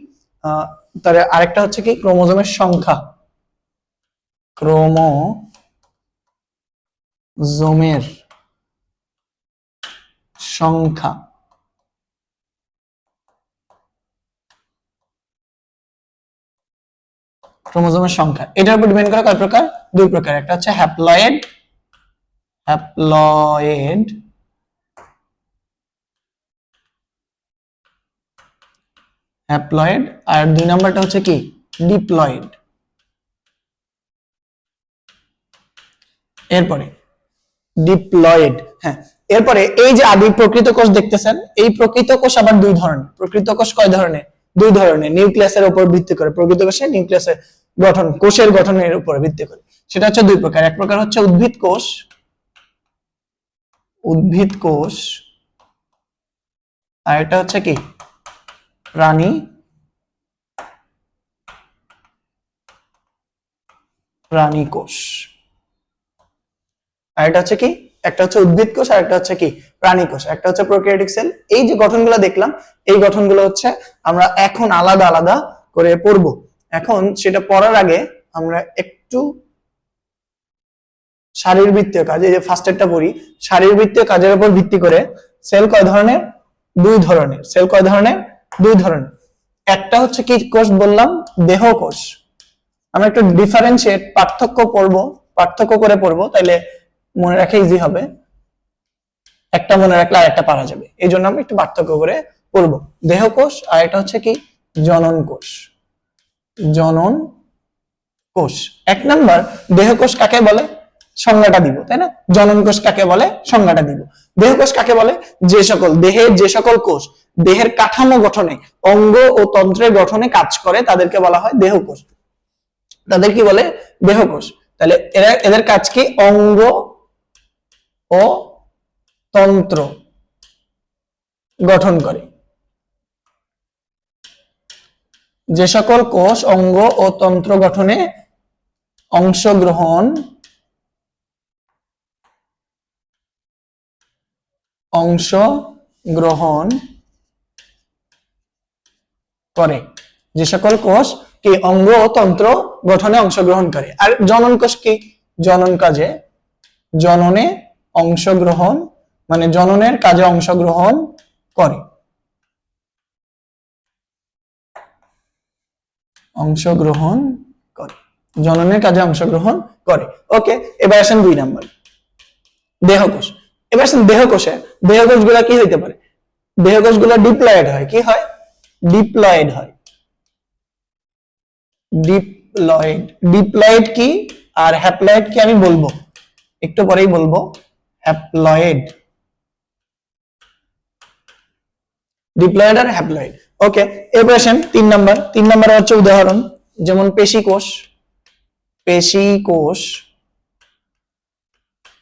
A: তার আরেকটা হচ্ছে কি ক্রোমোজোমের সংখ্যা, ক্রোমোজোমের সংখ্যা। ক্রোমোজোমের সংখ্যা এটার উপর ডিপেন্ড করে কয় প্রকার? দুই প্রকার, একটা হচ্ছে হ্যাপ্লয়েড হ্যাপ্লয়েড হ্যাপ্লয়েড আর দুই নাম্বারটা হচ্ছে কি ডিপ্লয়েড। এরপরে ডিপ্লয়েড, হ্যাঁ। এরপরে এই যে আদি প্রকৃত কোষ দেখতেছেন, এই প্রকৃত কোষ আবার দুই ধরনের। প্রকৃত কোষ কয় ধরনের? দুই ধরনের, নিউক্লিয়াসের উপর ভিত্তি করে। প্রকৃত কোষে নিউক্লিয়াসের গঠন, কোষের গঠনের উপর ভিত্তি করে, সেটা হচ্ছে দুই প্রকার। এক প্রকার হচ্ছে উদ্ভিদ কোষ, উদ্ভিদ কোষ, আর এটা হচ্ছে কি প্রাণী প্রাণী কোষ। আর এটা হচ্ছে কি, একটা হচ্ছে উদ্ভিদ কোষ আর একটা হচ্ছে কি প্রাণী কোষ। একটা হচ্ছে প্রোক্যারিওটিক সেল। এই যে গঠনগুলো দেখলাম, এই গঠনগুলো হচ্ছে আমরা এখন আলাদা আলাদা করে পড়ব। এখন সেটা পড়ার আগে আমরা একটু শারীরবৃত্তীয় কাজ, এই যে ফার্স্টেরটা পড়ি, শারীরবৃত্তীয় কাজের উপর ভিত্তি করে সেল কয় ধরনের? দুই ধরনের। সেল কয় ধরনের? দুই ধরনের। একটা হচ্ছে কি কোষ বললাম? দেহ কোষ। আমরা একটু ডিফারেন্সিয়েট, পার্থক্য পড়বো, পার্থক্য করে পড়বো, তাইলে মনে রাখা ইজি হবে। একটা মনে রাখলে আর একটা পারা যাবে, এই জন্য আমরা একটু পার্থক্য করে পড়বো। দেহ কোষ আর এটা হচ্ছে কি জনন কোষ। জনন কোষ। এক নাম্বার দেহ কোষ কাকে বলে সংজ্ঞাটা দিব, তাই না? জনন কোষ কাকে বলে সংজ্ঞাটা দিব। দেহ কোষ কাকে বলে? যে সকল দেহের যে সকল কোষ দেহের কাঠামো গঠনে, অঙ্গ ও তন্ত্রের গঠনে কাজ করে তাদেরকে বলা হয় দেহ কোষ। তাদের কি বলে? দেহ কোষ। তাহলে এদের কাজ কি? অঙ্গ ও তন্ত্র গঠন করে। যে সকল কোষ অঙ্গ ও তন্ত্র গঠনে অংশগ্রহণ করে, যে সকল কোষ কি অঙ্গ ও তন্ত্র গঠনে অংশগ্রহণ করে। আর জনন কোষ কি? জনন কাজে, জননে অংশগ্রহণ, মানে জননের কাজে অংশগ্রহণ করে, অংশগ্রহণ করে, জননের কাজে অংশগ্রহণ করে। ওকে, এবার আসেন দুই নাম্বার দেহকোষ। এবার আসেন দেহকোষে, দেহকোষগুলো কি হইতে পারে? দেহকোষগুলো ডিপ্লয়েড হয়। কি হয়? ডিপ্লয়েড হয়। ডিপ্লয়েড, ডিপ্লয়েড কি আর হ্যাপ্লয়েড কি আমি বলবো, একটু পরেই বলবো। হ্যাপ্লয়েড, ডিপ্লয়েড আর হ্যাপ্লয়েড। ওকে, এবার আসেন তিন নাম্বার। তিন নাম্বার হচ্ছে উদাহরণ, যেমন পেশি কোষ, পেশি কোষ।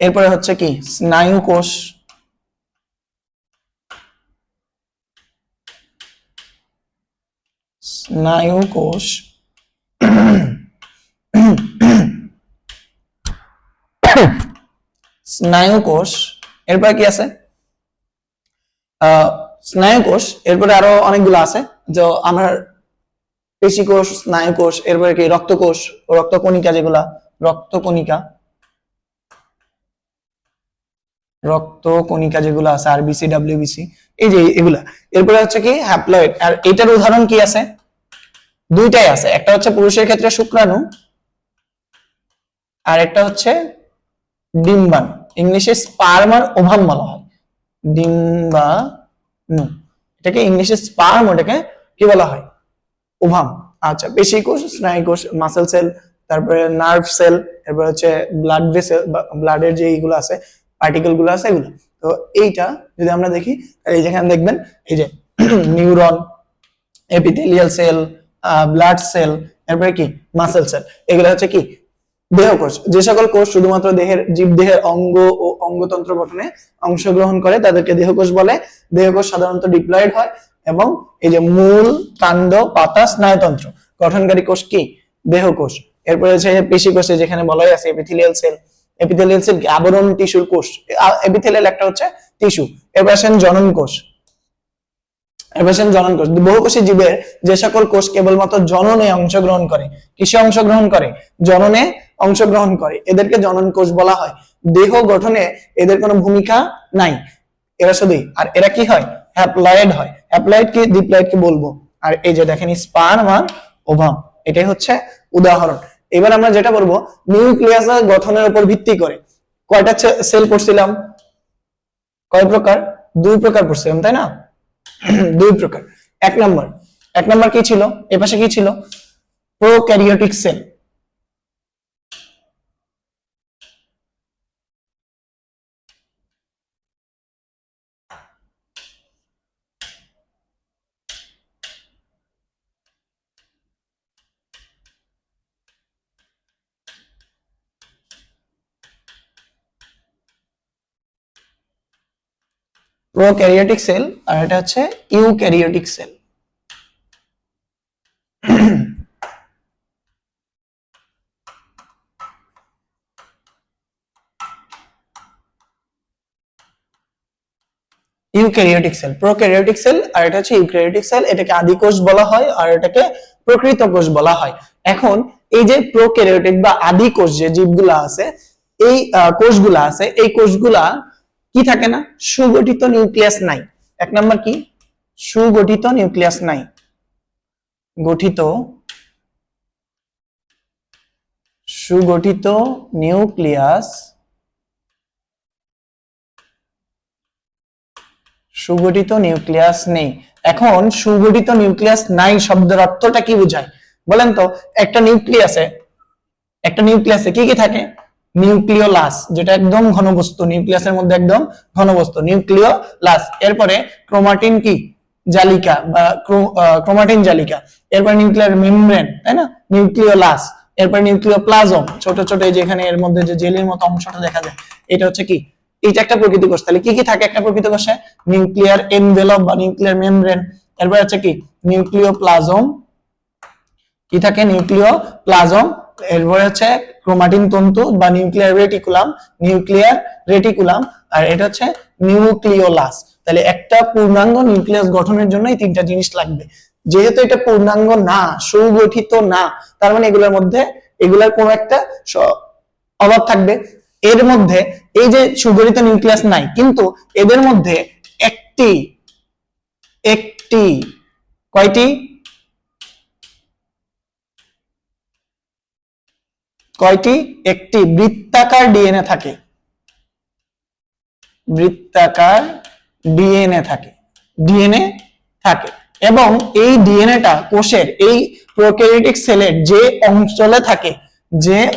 A: এরপরে হচ্ছে কি স্নায়ু কোষ, স্নায়ু কোষ। স্নায়ু কোষ। এরপরে কি আছে? স্নায়ু কোষ। এরপরে আরো অনেকগুলো আছে, যে আমার পেশি কোষ, স্নায়ু কোষ, এরপরে কি রক্ত কোষ, রক্তকণিকা, যেগুলা রক্তকণিকা, রক্তকণিকা যেগুলো আছে, আরবিসি, ডাব্লিউবিসি, এই যে এগুলা। এরপরে হচ্ছে কি হ্যাপ্লয়েড। আর এটার উদাহরণ কি আছে? দুইটাই আছে, একটা হচ্ছে পুরুষের ক্ষেত্রে শুক্রাণু, আর একটা হচ্ছে ডিম্বাণু। ইংলিশে স্পার্ম আর ওভাম বলা হয়, ডিম্বাণু। এটাকে ইংলিশে স্পার্ম, ওটাকে কি বলা হয়? ওভাম। আচ্ছা, পেশি কোষ, স্নায়ু কোষ, মাসেল সেল, তারপরে নার্ভ সেল, এরপর হচ্ছে ব্লাড ভেসেল, ব্লাডের যে এইগুলো আছে, পার্টিকেল গুলো আছে, এগুলো। তো এইটা যদি আমরা দেখি, এই যেখানে দেখবেন এই যে neuron, epithelial cell, blood cell, এরপরে কি মাসেল সেল, এগুলো হচ্ছে কি দেহকোষ। যে সকল কোষ শুধুমাত্র দেহের জীবদেহের অঙ্গ ও অঙ্গতন্ত্র গঠনে অংশগ্রহণ করে তাদেরকে দেহকোষ বলে। দেহকোষ সাধারণত ডিপ্লয়েড হয়, এবং এই যে মূল, কাণ্ড, পাতা, স্নায়ুতন্ত্র গঠনকারী কোষ কি দেহকোষ। এরপরে হচ্ছে পেশি কোষে যেখানে বলাই আছে এপিথেলিয়াল সেল। এপিথেলিয়াল সেল আবরণ টিস্যুর কোষ, এপিথেলিয়াল একটা হচ্ছে টিস্যু। এরপর আসেন জনন কোষ। জনন কোষ, বহুকোষী জীবের যে সকল কোষ কেবলমাত্র জননে অংশগ্রহণ করে, কিসে অংশগ্রহণ করে? জননে অংশগ্রহণ করে, এদেরকে জনন কোষ বলা হয়। দেহ গঠনে এদের কোনো ভূমিকা নাই, এরা শুধুই, আর এরা কি হয়? হ্যাপ্লয়েড হয়। হ্যাপ্লয়েড কি ডিপ্লয়েড কি বলবো। আর এই যে দেখেন স্পার্ম আর ওভাম, এটাই হচ্ছে উদাহরণ। এবার আমরা যেটা বলবো, নিউক্লিয়াসের গঠনের উপর ভিত্তি করে কয়টা সেল পড়ছিলাম? কয় প্রকার? 2 প্রকার পড়ছিলাম, তাই না? 2 প্রকার। এক নাম্বার কি ছিল? এপাশে কি ছিল? Prokaryotic cell. প্রোক্যারিওটিক সেল, আর এটা হচ্ছে eukaryotic cell. Eukaryotic cell, prokaryotic cell, আর এটা হচ্ছে ইউক্যারিওটিক সেল। এটাকে আদি কোষ বলা হয় আর এটাকে প্রকৃত কোষ বলা হয়। এখন এই যে প্রোক্যারিওটিক বা আদি কোষ যে জীবগুলা আছে, এই কোষগুলা আছে, এই কোষগুলা কি থাকে না? সুগঠিত নিউক্লিয়াস নাই। এক নাম্বার কি? সুগঠিত নিউক্লিয়াস নাই। সুগঠিত নিউক্লিয়াস, সুগঠিত নিউক্লিয়াস নেই। এখন সুগঠিত নিউক্লিয়াস নাই শব্দের অর্থটা কি বোঝায় বলেন তো? একটা নিউক্লিয়াসে কি কি থাকে? নিউক্লিওলাস, যেটা একদম ঘনবস্তু, নিউক্লিয়াসের মধ্যে একদম ঘনবস্তু, নিউক্লিওলাস। এরপরে ক্রোমাটিন কি? জালিকা বা ক্রোমাটিন জালিকা। এরপর নিউক্লিয়ার মেমব্রেন, তাই না? নিউক্লিওলাস। এরপর নিউক্লিওপ্লাজম, ছোট ছোট এই যেখানে এর মধ্যে যে জেলির মতো অংশটা দেখা যায়, এটা হচ্ছে কি? এটা একটা প্রকৃত কোষ। তাহলে কি কি থাকে একটা প্রকৃত কোষে? নিউক্লিয়ার এনভেলপ বা নিউক্লিয়ার মেমব্রেন। এরপর হচ্ছে কি? নিউক্লিওপ্লাজম। কি থাকে? নিউক্লিওপ্লাজম। এরপরে হচ্ছে ক্রোমাটিন তন্তু বা নিউক্লিয়ার রেটিকুলাম, আর এটা হচ্ছে নিউক্লিওলাস। তাহলে একটা পূর্ণাঙ্গ নিউক্লিয়াস গঠনের জন্য এই 3টা জিনিস লাগবে। যেহেতু এটা পূর্ণাঙ্গ না, সুগঠিত না, তার মানে এগুলার কোনো একটা অভাব থাকবে। এর মধ্যে এই যে সুগঠিত নিউক্লিয়াস নাই, কিন্তু এদের মধ্যে একটি কয়টি? একটি বৃত্তাকার ডিএনএ থাকে। বৃত্তাকার ডিএনএ থাকে এবং এই ডিএনএটা কোষের এই প্রোক্যারিওটিক সেলের যে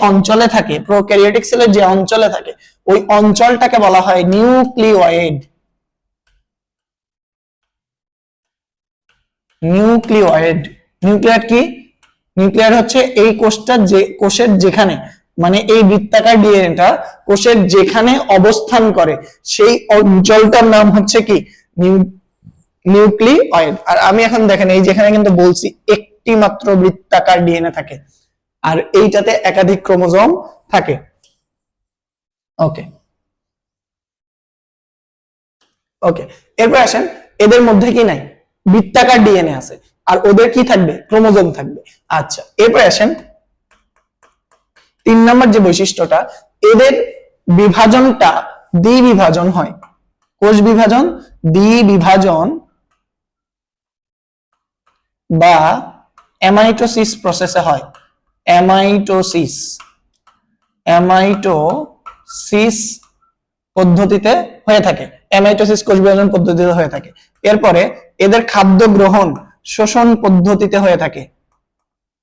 A: অঞ্চলে থাকে প্রোক্যারিওটিক সেলের যে অঞ্চলে থাকে, ওই অঞ্চলটাকে বলা হয় নিউক্লিওয়েড। নিউক্লিয়ার কি? নিউক্লিয়ার হচ্ছে এই কোষের যেখানে, মানে এই বৃত্তাকার ডিএনএটা কোষের যেখানে অবস্থান করে সেই অঞ্চলটার নাম হচ্ছে কি? নিউক্লিওয়েড। আর আমি এখন দেখেন এই যেখানে কিন্তু বলছি একটি মাত্র বৃত্তাকার ডিএনএ থাকে, আর এইটাতে একাধিক ক্রোমোজোম থাকে। ওকে, এরপর আসেন, এদের মধ্যে কি নাই? বৃত্তাকার ডিএনএ আছে, আর ওদের কি থাকবে? ক্রোমোজোম থাকবে। আচ্ছা, এরপর আসেন 3 নম্বর যে বৈশিষ্ট্যটা, এদের বিভাজনটা দ্বিবিভাজন হয়। কোষ বিভাজন দ্বিবিভাজন বা অ্যামাইটোসিস প্রসেসে হয়। অ্যামাইটোসিস পদ্ধতিতে হয়ে থাকে। অ্যামাইটোসিস কোষ বিভাজন পদ্ধতিতে হয়ে থাকে। এরপরে এদের খাদ্য গ্রহণ শোষণ পদ্ধতিতে হয়ে থাকে।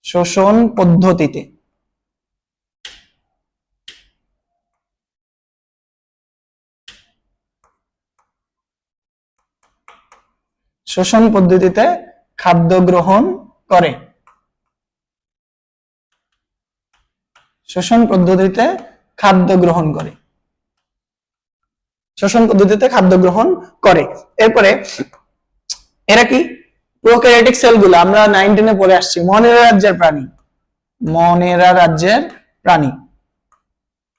A: শোষণ পদ্ধতিতে খাদ্য গ্রহণ করে। শোষণ পদ্ধতিতে খাদ্য গ্রহণ করে। এরপরে এরা কি? প্রোক্যারিওটিক সেলগুলো আমরা 9-10 পড়ে আসছি, মনের রাজ্যের প্রাণী। মনেরা রাজ্যের প্রাণী।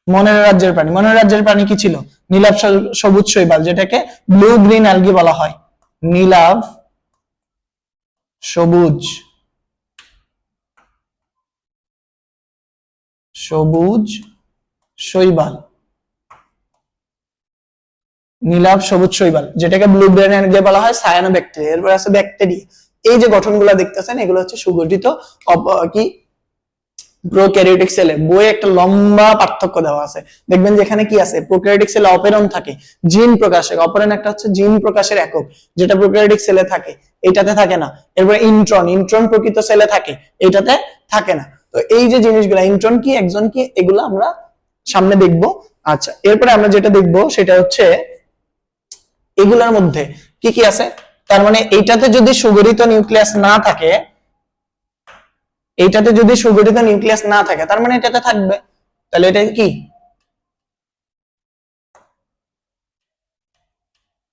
A: মনেরা রাজ্যের প্রাণী, মনেরা রাজ্যের প্রাণী কি ছিল? নীলাভ সবুজ শৈবাল, যেটাকে ব্লু গ্রিন অ্যালগি বলা হয়। নীলাভ সবুজ সবুজ শৈবাল, নীলাভ সবুজ শৈবাল, যেটাকে ব্লু গ্রিন অ্যালগি বলা হয়। সায়ানোব্যাকটেরিয়া। এরপর আছে ব্যাকটেরিয়া। এই যে গঠনগুলো দেখতেছেন এগুলো হচ্ছে সুগঠিত কি প্রোক্যারিওটিক সেলে। বইয়ে একটা লম্বা পার্থক্য দেওয়া আছে, দেখবেন যেখানে কি আছে, প্রোক্যারিওটিক সেলে অপেরণ থাকে, জিন প্রকাশের অপেরণ একটা হচ্ছে জিন প্রকাশের একক, যেটা প্রোক্যারিওটিক সেলে থাকে, এটাতে থাকে না। এরপর ইন্ট্রন, ইন্ট্রন প্রকৃত সেলে থাকে, এটাতে থাকে না। তো এই যে জিনিসগুলো, ইন্ট্রন কি, একজন কি, এগুলো আমরা সামনে দেখব। আচ্ছা, এরপরে আমরা যেটা দেখব সেটা হচ্ছে এগুলোর মধ্যে কি কি আছে। তার মানে এইটাতে যদি সুগঠিত নিউক্লিয়াস না থাকে, এইটাতে যদি সুগঠিত নিউক্লিয়াস না থাকে, তার মানে এটাতে থাকবে। তাহলে এটা কি?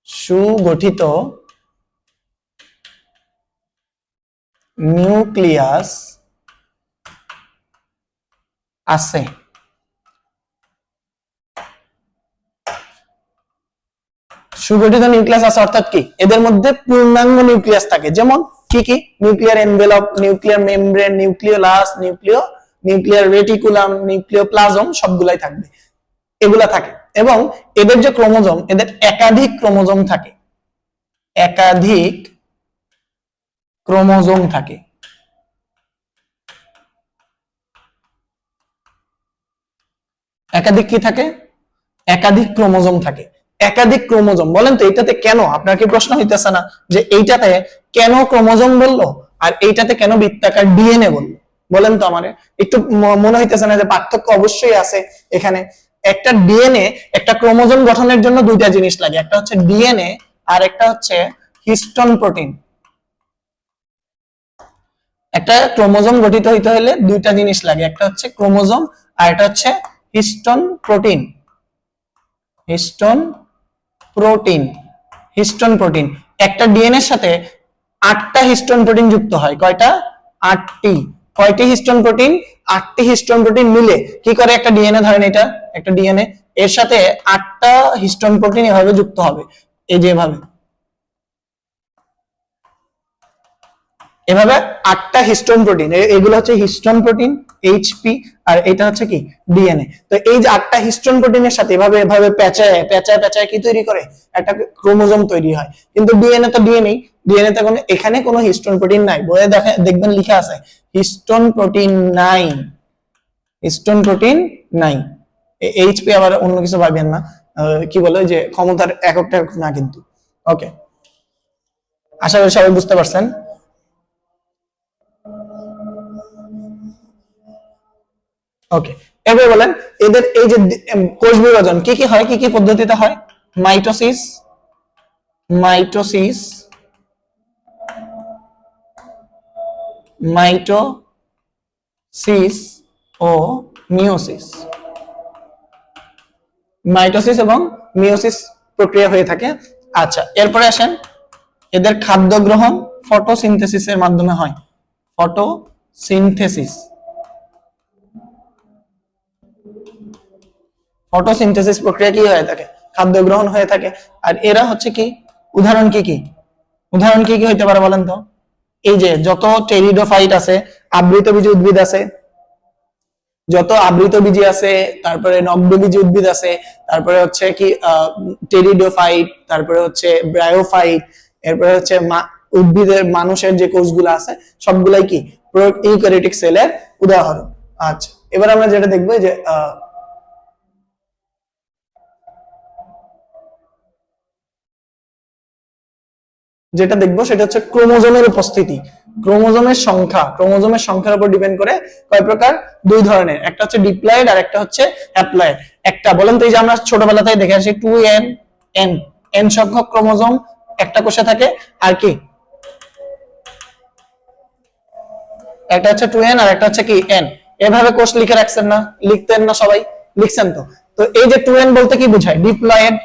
A: সুগঠিত নিউক্লিয়াস আছে। সুগঠিত নিউক্লিয়াস আছে অর্থাৎ কি, এদের মধ্যে পূর্ণাঙ্গ নিউক্লিয়াস থাকে। যেমন কি কি? Nuclear envelope, nuclear membrane, nucleolus, nuclear reticulum, nucleoplasm, সবগুলাই থাকবে, এগুলা থাকে। এবং এদের যে ক্রোমোজোম, এদের একাধিক ক্রোমোজোম থাকে, একাধিক ক্রোমোজোম থাকে। একাধিক কি থাকে? একাধিক ক্রোমোজোম থাকে। একাধিক ক্রোমোজোম বলেন তো এটাতে কেন? আপনার কি প্রশ্ন হইতেছে না যে এইটাতে কেন ক্রোমোজোম বললো আর এইটাতে কেন বৃত্তাকার ডিএনএ বললো? বলেন তো আমারে, একটু মনে হইতেছে না যে পার্থক্য অবশ্যই আছে এখানে? একটা ডিএনএ, একটা ক্রোমোজোম গঠনের জন্য দুইটা জিনিস লাগে, একটা হচ্ছে ডিএনএ আর একটা হচ্ছে হিস্টোন প্রোটিন। একটা ক্রোমোজোম গঠিত হইতে হলে দুইটা জিনিস লাগে, একটা হচ্ছে ক্রোমোজোম আর একটা হচ্ছে histone protein. Histone protein, histone protein. একটা ডিএনএর সাথে 8টা হিস্টোন প্রোটিন যুক্ত হয়। কয়টা? 8টি। কয়টি হিস্টোন প্রোটিন? 8টি হিস্টোন প্রোটিন মিলে কি করে একটা ডিএনএ, ধরেন এটা একটা ডিএনএ, এর সাথে 8টা হিস্টোন প্রোটিন এভাবে যুক্ত হবে, এই যে এভাবে, এভাবে 8টা হিস্টোন প্রোটিন, এগুলো হচ্ছে হিস্টোন প্রোটিন, এইচপি, আর এটা হচ্ছে কি ডিএনএ। তো এই যে 8টা হিস্টোন প্রোটিনের সাথে এভাবে এভাবে পেঁচায় পেঁচায় পেঁচায় কি তৈরি করে? একটা ক্রোমোজোম তৈরি হয়। কিন্তু ডিএনএ তো ডিএনএ, ডিএনএ তে কোনো, এখানে কোনো হিস্টোন প্রোটিন নাই। বইয়ে দেখবেন লেখা আছে হিস্টোন প্রোটিন নাই, হিস্টোন প্রোটিন নাই। এইচপি আবার অন্য কিছু ভাবেন না, কি বলে যে ক্ষমতার এককটা না কিন্তু। ওকে, আশা করি সবাই বুঝতে পারছেন। ওকে, এবার বলেন এদের এই যে কোষ বিভাজন কি কি হয়, কি কি পদ্ধতিতে হয়? মাইটোসিস, মাইটোসিস, মাইটোসিস ও মিওসিস, মাইটোসিস এবং মিওসিস প্রক্রিয়া হয়ে থাকে। আচ্ছা, এরপরে আসেন এদের খাদ্য গ্রহণ ফটোসিনথেসিসের মাধ্যমে হয়। ফটোসিনথেসিস, ফটোসিনথেসিস প্রক্রিয়া কি হয়ে থাকে? খাদ্য গ্রহণ হয়ে থাকে। আর এরা হচ্ছে কি, উদাহরণ কি কি, উদাহরণ কি কি হইতে পারে বলেন তো? এই যে যত টেরিডোফাইট আছে, আবৃতবীজী উদ্ভিদ আছে, যত আবৃতবীজী আছে, তারপরে নগ্নবীজী উদ্ভিদ আছে, তারপরে হচ্ছে কি টেরিডোফাইট, তারপরে হচ্ছে ব্রায়োফাইট, এরপরে হচ্ছে উদ্ভিদের মানুষের যে কোষগুলো আছে সবগুলাই কি ইউক্যারিওটিক সেলের উদাহরণ। আচ্ছা, এবার আমরা যেটা দেখবো যে যেটা দেখবো সেটা হচ্ছে ক্রোমোজোমের উপস্থিতি, ক্রোমোজোমের সংখ্যা, ক্রোমোজোমের সংখ্যার উপর ডিপেন্ড করে কয় প্রকার? দুই ধরনের, একটা হচ্ছে ডিপ্লয়েড আর একটা হচ্ছে হ্যাপ্লয়েড। একটা বলেন তো, এই যে আমরা ছোটবেলা থেকে দেখে আসি 2n, n, n সংখ্যক ক্রোমোজোম একটা কোষে থাকে, আর কি একটা হচ্ছে 2n আর একটা হচ্ছে কি n। এভাবে কোষ লিখে রাখছেন না, লিখতেন না সবাই? লিখছেন তো। তো এই যে 2n বলতে কি বোঝায়? ডিপ্লয়েড,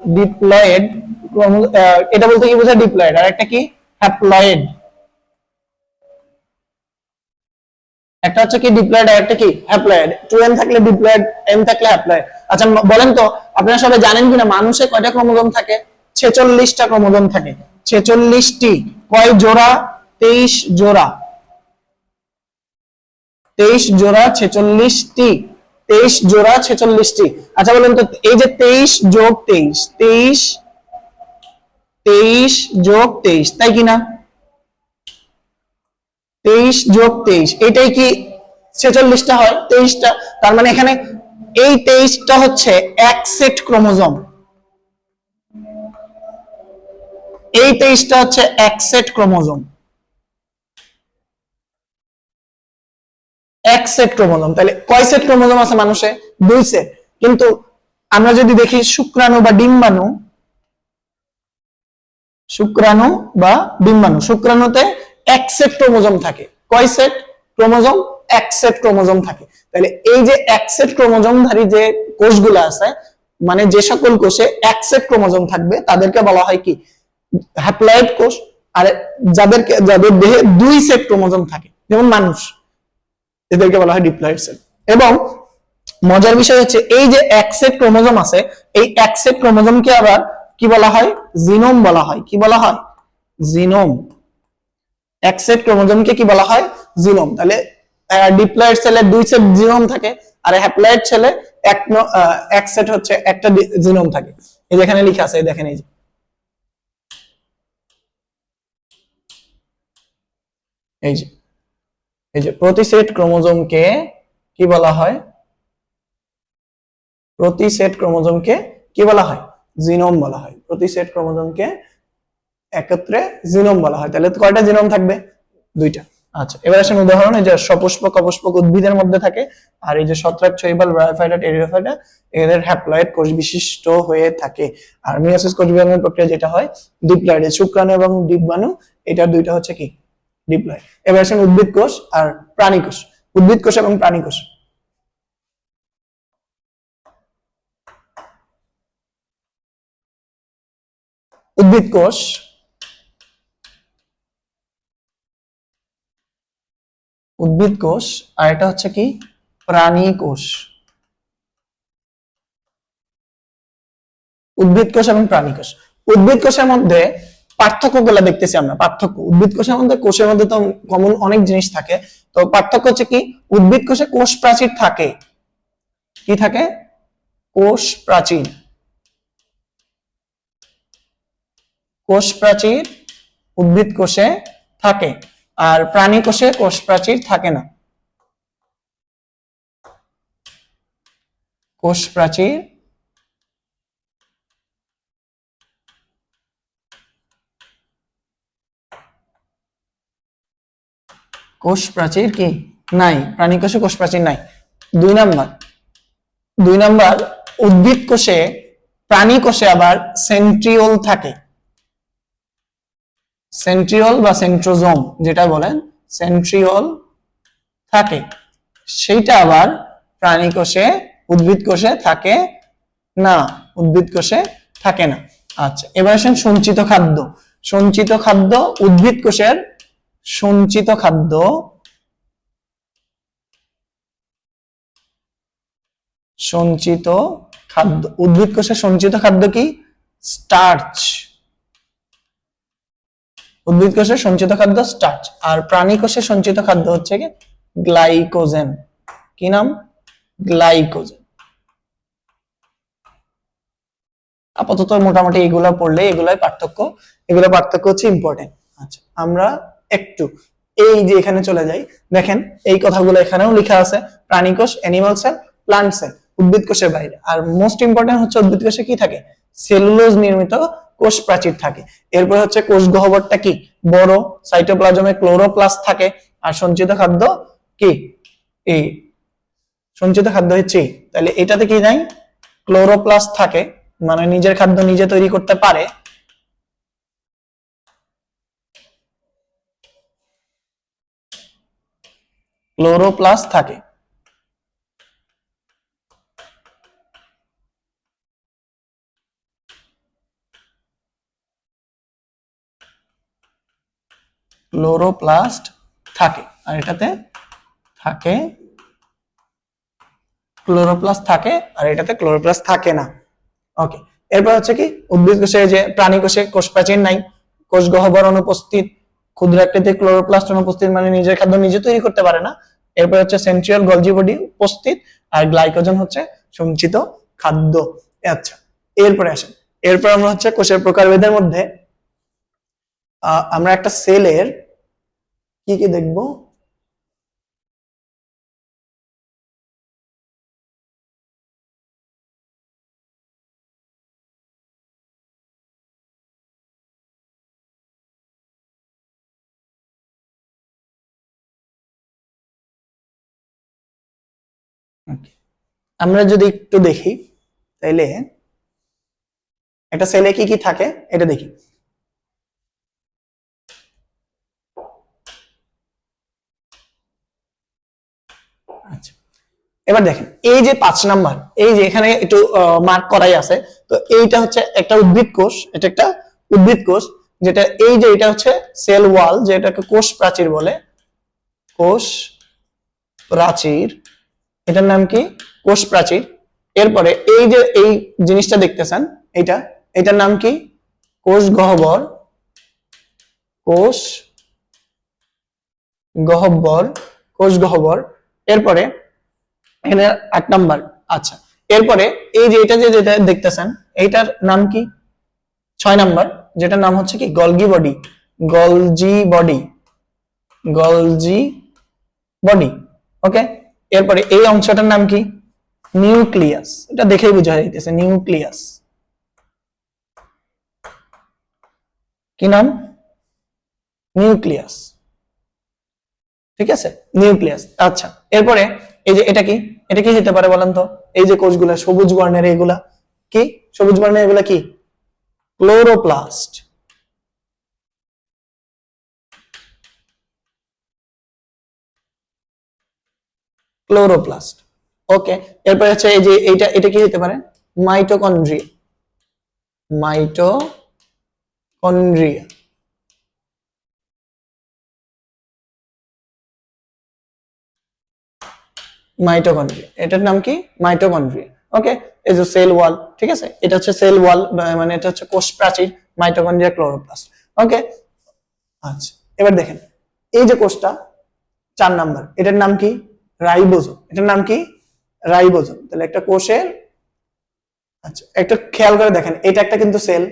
A: ডিপ্লয়েড, এটা বলতে কি বোঝায়? ডিপ্লয়েড। আর একটা কি? হ্যাপ্লয়েড। একটা হচ্ছে কি ডিপ্লয়েড, আর একটা কি হ্যাপ্লয়েড। 2n থাকলে ডিপ্লয়েড, n থাকলে হ্যাপ্লয়েড। আচ্ছা বলেন তো আপনারা সবাই জানেন কিনা মানুষের কয়টা ক্রোমোজোম থাকে? 46টা ক্রোমোজোম থাকে। 46টি কয় জোড়া? 23 জোড়া। 23 জোড়া 46টি, 23 জোড়া 46টি। আচ্ছা বলেন তো এই যে 23 যোগ 23, 23 23 যোগ 23, তাই কিনা? 23 যোগ 23 এটাই কি 46টা হয়? 23টা। তার মানে এখানে এই 23টা হচ্ছে এক সেট ক্রোমোজোম, এই 23টা হচ্ছে এক সেট ক্রোমোজোম, এক সেট ক্রোমোজোম। তাহলে কয় সেট ক্রোমোজোম আছে মানুষে? 2 সেট। কিন্তু আমরা যদি দেখি শুক্রাণু বা ডিম্বাণু, শুক্রাণু বা ডিম্বাণু, শুক্রাণুতে এক সেট ক্রোমোজোম থাকে। কয় সেট ক্রোমোজোম? এক সেট ক্রোমোজোম থাকে। তাহলে এই যে এক সেট ক্রোমোজোমধারী যে কোষগুলো আছে, মানে যে সকল কোষে এক সেট ক্রোমোজোম থাকবে তাদেরকে বলা হয় কি? হ্যাপ্লয়েড কোষ। আর যাদের দেহে 2 সেট ক্রোমোজোম থাকে, যেমন মানুষ, এদেরকে বলা হয় ডিপ্লয়েড সেল। এবং মজার বিষয় হচ্ছে এই যে এক সেট ক্রোমোজোম আছে, এই এক সেট ক্রোমোজোমকে আবার কি বলা হয়? জিনোম বলা হয়। কি বলা হয়? জিনোম। এক সেট ক্রোমোজোমকে কি বলা হয়? জিনোম। তাহলে ডিপ্লয়েড সেলে 2 সেট জিনোম থাকে, আর হ্যাপ্লয়েড সেলে এক সেট হচ্ছে একটা জিনোম থাকে। এই যে এখানে লেখা আছে, দেখেন এই যে, এই যে এই যে প্রতি সেট ক্রোমোজোমকে কি বলা হয়? প্রতি সেট ক্রোমোজোমকে কি বলা হয়? জিনোম বলা হয়। প্রতি সেট ক্রোমোজোমকে একত্রে জিনোম বলা হয়। তাহলে কয়টা জিনোম থাকবে? 2টা। আচ্ছা এবার আসেন উদাহরণ। এই যে সপুষ্পক অপুষ্পক উদ্ভিদের মধ্যে থাকে, আর এই যে ছত্রাক, শৈবাল, ব্রায়োফাইটা, টেরিডোফাইটা এদের হ্যাপ্লয়েড কোষ বিশিষ্ট হয়ে থাকে। আর মিয়োসিস কোষ বিভাজনের প্রক্রিয়া যেটা হয় ডিপ্লয়েড, শুক্রাণু এবং ডিম্বাণু, এটা দুইটা হচ্ছে কি? ডিপ্লয়েড। এবার আসেন উদ্ভিদ কোষ আর প্রাণী কোষ। উদ্ভিদ কোষ এবং প্রাণী কোষ। উদ্ভিদ কোষ, উদ্ভিদ কোষ, আর এটা হচ্ছে কি? প্রাণী কোষ। উদ্ভিদ কোষ এবং প্রাণী কোষ। উদ্ভিদ কোষের মধ্যে পার্থক্য গুলা দেখতেছি আমরা। পার্থক্য উদ্ভিদ কোষের মধ্যে, কোষের মধ্যে তো কমন অনেক জিনিস থাকে। তো পার্থক্য হচ্ছে কি? উদ্ভিদ কোষে কোষ প্রাচীর থাকে। কি থাকে? কোষ প্রাচীর। কোষ প্রাচীর উদ্ভিদ কোষে থাকে, আর প্রাণী কোষে কোষ প্রাচীর থাকে না। কোষ প্রাচীর কোষ প্রাচীর কি? নাই। প্রাণী কোষে কোষ প্রাচীর নাই। 2 নাম্বার, 2 নাম্বার, উদ্ভিদ কোষে, প্রাণী কোষে আবার সেন্ট্রিওল থাকে। সেন্ট্রিওল বা সেন্ট্রোজোম যেটা বলেন, সেন্ট্রিওল থাকে। সেইটা আবার প্রাণী কোষে, উদ্ভিদ কোষে থাকে না। উদ্ভিদ কোষে থাকে না। আচ্ছা এবার আসেন সঞ্চিত খাদ্য। সঞ্চিত খাদ্য উদ্ভিদ কোষের, সঞ্চিত খাদ্য, সঞ্চিত খাদ্য উদ্ভিদ কোষের সঞ্চিত খাদ্য কি? স্টার্চ। উদ্ভিদ কোষের সঞ্চিত খাদ্য স্টার্চ। আর প্রাণী কোষের সঞ্চিত খাদ্য হচ্ছে কি? গ্লাইকোজেন। কি নাম? গ্লাইকোজেন। আপাতত মোটামুটি এগুলা পড়লে এগুলাই পার্থক্য, এগুলা পার্থক্য হচ্ছে ইম্পর্টেন্ট। আচ্ছা আমরা একটু এই যে এখানে চলে যাই। দেখেন এই কথাগুলো এখানেও লেখা আছে, প্রাণী কোষ, অ্যানিমাল সেল, প্লান্ট সেল, উদ্ভিদ কোষের বাইরে। আর মোস্ট ইম্পর্টেন্ট হচ্ছে উদ্ভিদ কোষে কি থাকে? সেলুলোজ নির্মিত কোষ প্রাচীর থাকে। এরপর হচ্ছে কোষ গহ্বরটা কি? বড়। সাইটোপ্লাজমে ক্লোরোপ্লাস্ট থাকে। আর সঞ্চিত খাদ্য কি? এই সঞ্চিত খাদ্য হচ্ছে, তাহলে এটাতে কি নাই? ক্লোরোপ্লাস্ট থাকে, মানে নিজের খাদ্য নিজে তৈরি করতে পারে। ক্লোরোপ্লাস্ট থাকে। ক্লোরোপ্লাস্ট থাকে, আর এটাতে থাকে, ক্লোরোপ্লাস্ট থাকে, আর এটাতে ক্লোরোপ্লাস্ট থাকে না। ওকে, এরপর হচ্ছে কি উদ্ভিদ কোষে, যে প্রাণী কোষে কোষ প্রাচীর নাই, কোষ গহ্বর অনুপস্থিত, ক্ষুদ্র আকৃতির ক্লোরোপ্লাস্ট অনুপস্থিত, মানে নিজের খাদ্য নিজে তৈরি করতে পারে না। এরপর হচ্ছে সেন্ট্রিওল গলজি বডি উপস্থিত, আর গ্লাইকোজেন হচ্ছে সঞ্চিত খাদ্য। আচ্ছা, এরপরে আসেন, এরপর আমরা হচ্ছে কোষের প্রকারভেদের মধ্যে আমরা একটা সেলের কি কি দেখবো। Okay. আমরা যদি একটু দেখি তাইলে একটা সেলে কি কি থাকে এটা দেখি। আচ্ছা, এবার দেখেন এই যে 5 নাম্বার, এই যে এখানে একটু মার্ক করাই আছে, তো এইটা হচ্ছে একটা উদ্ভিদ কোষ, এটা একটা উদ্ভিদ কোষ, যেটা এই যে এটা হচ্ছে সেল ওয়াল, যেটাকে কোষ প্রাচীর বলে, কোষ প্রাচীর, এটার নাম কি কোষ প্রাচীর। এরপরে এই যে এই জিনিসটা দেখতেছেন, এটা এটার নাম কি কোষ গহ্বর, কোষ গহ্বর, কোষ গহ্বর। এরপরে এখানে 8 নাম্বার। আচ্ছা, এরপরে এই যে এটা যেটা দেখতেছেন এইটার নাম কি 6 নাম্বার, যেটার নাম হচ্ছে কি Golgi body, Golgi body, Golgi body. Okay, এরপরে এই অংশটার নাম কি নিউক্লিয়াস, এটা দেখেই বোঝা যাইতেছে নিউক্লিয়াস। কি নাম নিউক্লিয়াস, ঠিক আছে নিউক্লিয়াস। আচ্ছা, এরপরে এই যে এটা কি, এটা কি হতে পারে বলেন তো, এই যে কোষগুলা সবুজ বর্ণের এগুলা কি, সবুজ বর্ণের এগুলা কি ক্লোরোপ্লাস্ট, ক্লোরোপ্লাস্ট। ওকে, এরপরে হচ্ছে এই যে এইটা, এটা কি হতে পারে মাইটোকন্ড্রিয়া, মাইটোকন্ড্রিয়া। মাইটোকন্ড্রিয়া, এটার নাম কি মাইটোকন্ড্রিয়া। ওকে, এই যে সেল ওয়াল, ঠিক আছে, এটা হচ্ছে সেল ওয়াল, মানে এটা হচ্ছে কোষ প্রাচীর, মাইটোকন্ড্রিয়া, ক্লোরোপ্লাস্ট। ওকে, আচ্ছা, এবার দেখেন এই যে কোষটা 4 নাম্বার, এটার নাম কি রাইবোজোম, এটার নাম কি রাইবোজোম। তাহলে একটা কোষের, আচ্ছা একটা খেয়াল করে দেখেন, এটা একটা কিন্তু সেল,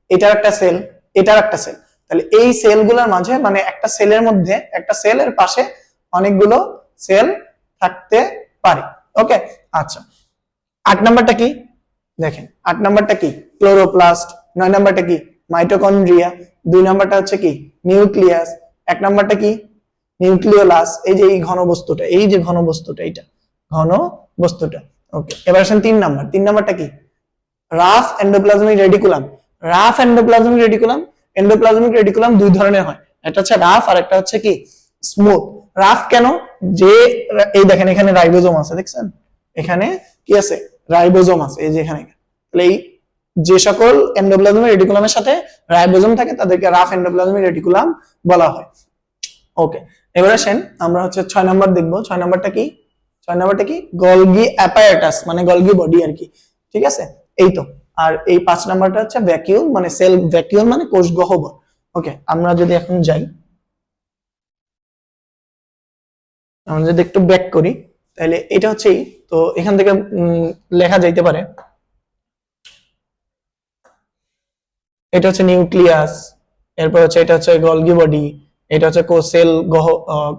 A: এটার একটা সেল, এটার একটা সেল, তাহলে এই সেলগুলোর মাঝে, মানে একটা সেলের মধ্যে, একটা সেলের পাশে অনেকগুলো সেল থাকতে পারে। ওকে, আচ্ছা 8 নাম্বারটা কি দেখেন, 8 নাম্বারটা কি ক্লোরোপ্লাস্ট, 9 নাম্বারটা কি মাইটোকন্ড্রিয়া, 2 নাম্বারটা হচ্ছে কি নিউক্লিয়াস, 1 নাম্বারটা কি নিউক্লিওলাস, এই যে এই ঘন বস্তুটা, এই যে ঘন বস্তুটা, এইটা ঘন বস্তুটা। ওকে, এবার আসেন 3 নাম্বার, 3 নাম্বারটা কি rough endoplasmic reticulum. Rough endoplasmic reticulum, endoplasmic reticulum দুই ধরনের হয়, একটা হচ্ছে রাফ আর একটা হচ্ছে কি স্মুথ। রাফ কেন, যে এই দেখেন এখানে রাইবোজোম আছে, দেখছেন এখানে কি আছে রাইবোজোম আছে, এই যে এখানে, তাহলে এই যে সকল এন্ডোপ্লাজমিক রেডিকুলামের সাথে রাইবোজোম থাকে তাদেরকে রাফ এন্ডোপ্লাজমিক রেডিকুলাম বলা হয়। ওকে, এবার আসেন আমরা হচ্ছে 6 নাম্বার দেখবো। 6 নাম্বারটা কি, 6 নাম্বারটা কি গলগি অ্যাপারেটাস, মানে গলগি বডি আর কি, ঠিক আছে এই তো। আর এই 5 নাম্বারটা হচ্ছে ভ্যাকিউল, মানে সেল ভ্যাকিউল, মানে কোষ গহ্বর। ওকে, আমরা যদি এখন যাই, আমরা যদি একটু ব্যাক করি, তাহলে এটা হচ্ছেই, তো এখান থেকে লেখা যাইতে পারে, এটা হচ্ছে নিউক্লিয়াস, এরপর হচ্ছে এটা হচ্ছে গলগি বডি, এটা হচ্ছে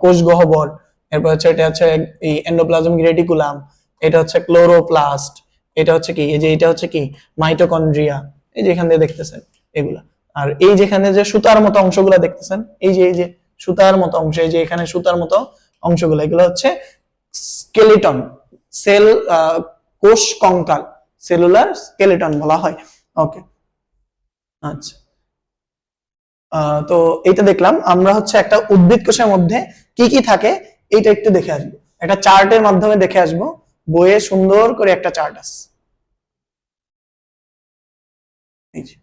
A: কোষ গহ্বর, এরপর হচ্ছে এটা হচ্ছে এই এন্ডোপ্লাজমিক রেটিকুলাম, এটা হচ্ছে ক্লোরোপ্লাস্ট, এটা হচ্ছে কি এই যে এটা হচ্ছে কি মাইটোকন্ড্রিয়া, এই যে এখান দিয়ে দেখতেছেন এগুলা। আর এই যেখানে যে সুতার মতো অংশগুলা দেখতেছেন, এই যে সুতার মতো অংশ, এই যে এখানে সুতার মতো অংশগুলো, এগুলো হচ্ছে স্কেলিটন, সেল, কোষ কঙ্কাল, সেলুলার স্কেলিটন বলা হয়। ওকে, আচ্ছা, তো এইটা দেখলাম আমরা হচ্ছে একটা উদ্ভিদ কোষের মধ্যে কি কি থাকে, এইটা একটু দেখে আসবো, একটা চার্টের মাধ্যমে দেখে আসবো, বইয়ে সুন্দর করে একটা চার্ট আছে, এই যে,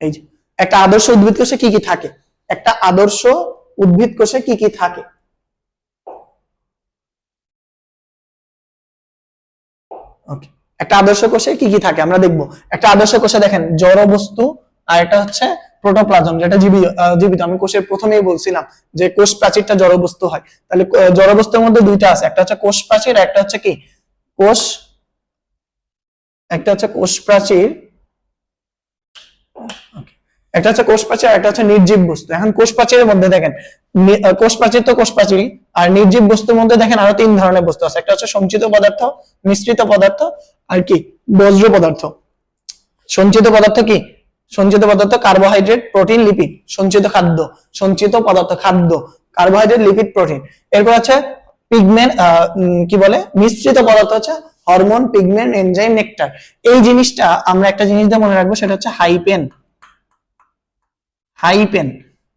A: এই যে একটা আদর্শ উদ্ভিদ কোষে কি কি থাকে, একটা আদর্শ উদ্ভিদ কোষে কি কি থাকে? ওকে, একটা আদর্শ কোষে কি কি থাকে আমরা দেখব। একটা আদর্শ কোষে দেখেন জড় বস্তু, আর এটা হচ্ছে প্রোটোপ্লাজম, যেটা জীবিত। আমি কোষের প্রথমেই বলছিলাম যে কোষ প্রাচীরটা জড় বস্তু হয়। তাহলে জড় বস্তুর মধ্যে দুইটা আছে, একটা হচ্ছে কোষ প্রাচীর, একটা হচ্ছে কি কোষ, একটা হচ্ছে কোষ প্রাচীর, একটা হচ্ছে কোষ প্রাচীর, একটা হচ্ছে নির্জীব বস্তু। এখন কোষ প্রাচীরের মধ্যে দেখেন কোষ প্রাচীর তো কোষ প্রাচীরই, আর নির্জীব বস্তুর মধ্যে দেখেন আরো তিন ধরনের বস্তু আছে। একটা হচ্ছে সঞ্চিত পদার্থ, মিশ্রিত পদার্থ, আর কি বজ্র পদার্থ। সঞ্চিত পদার্থ কি? সঞ্চিত পদার্থ কার্বোহাইড্রেট, প্রোটিন, লিপিড। সঞ্চিত খাদ্য, সঞ্চিত পদার্থ খাদ্য, কার্বোহাইড্রেট, লিপিড, প্রোটিন। এরপর আছে পিগমেন্ট, কি বলে মিশ্রিত পদার্থ হচ্ছে হরমোন, পিগমেন্ট, এনজাইম, নেকটার। এই জিনিসটা আমরা একটা জিনিস দিয়ে মনে রাখবো, সেটা হচ্ছে হাইপেন। হাইপেন,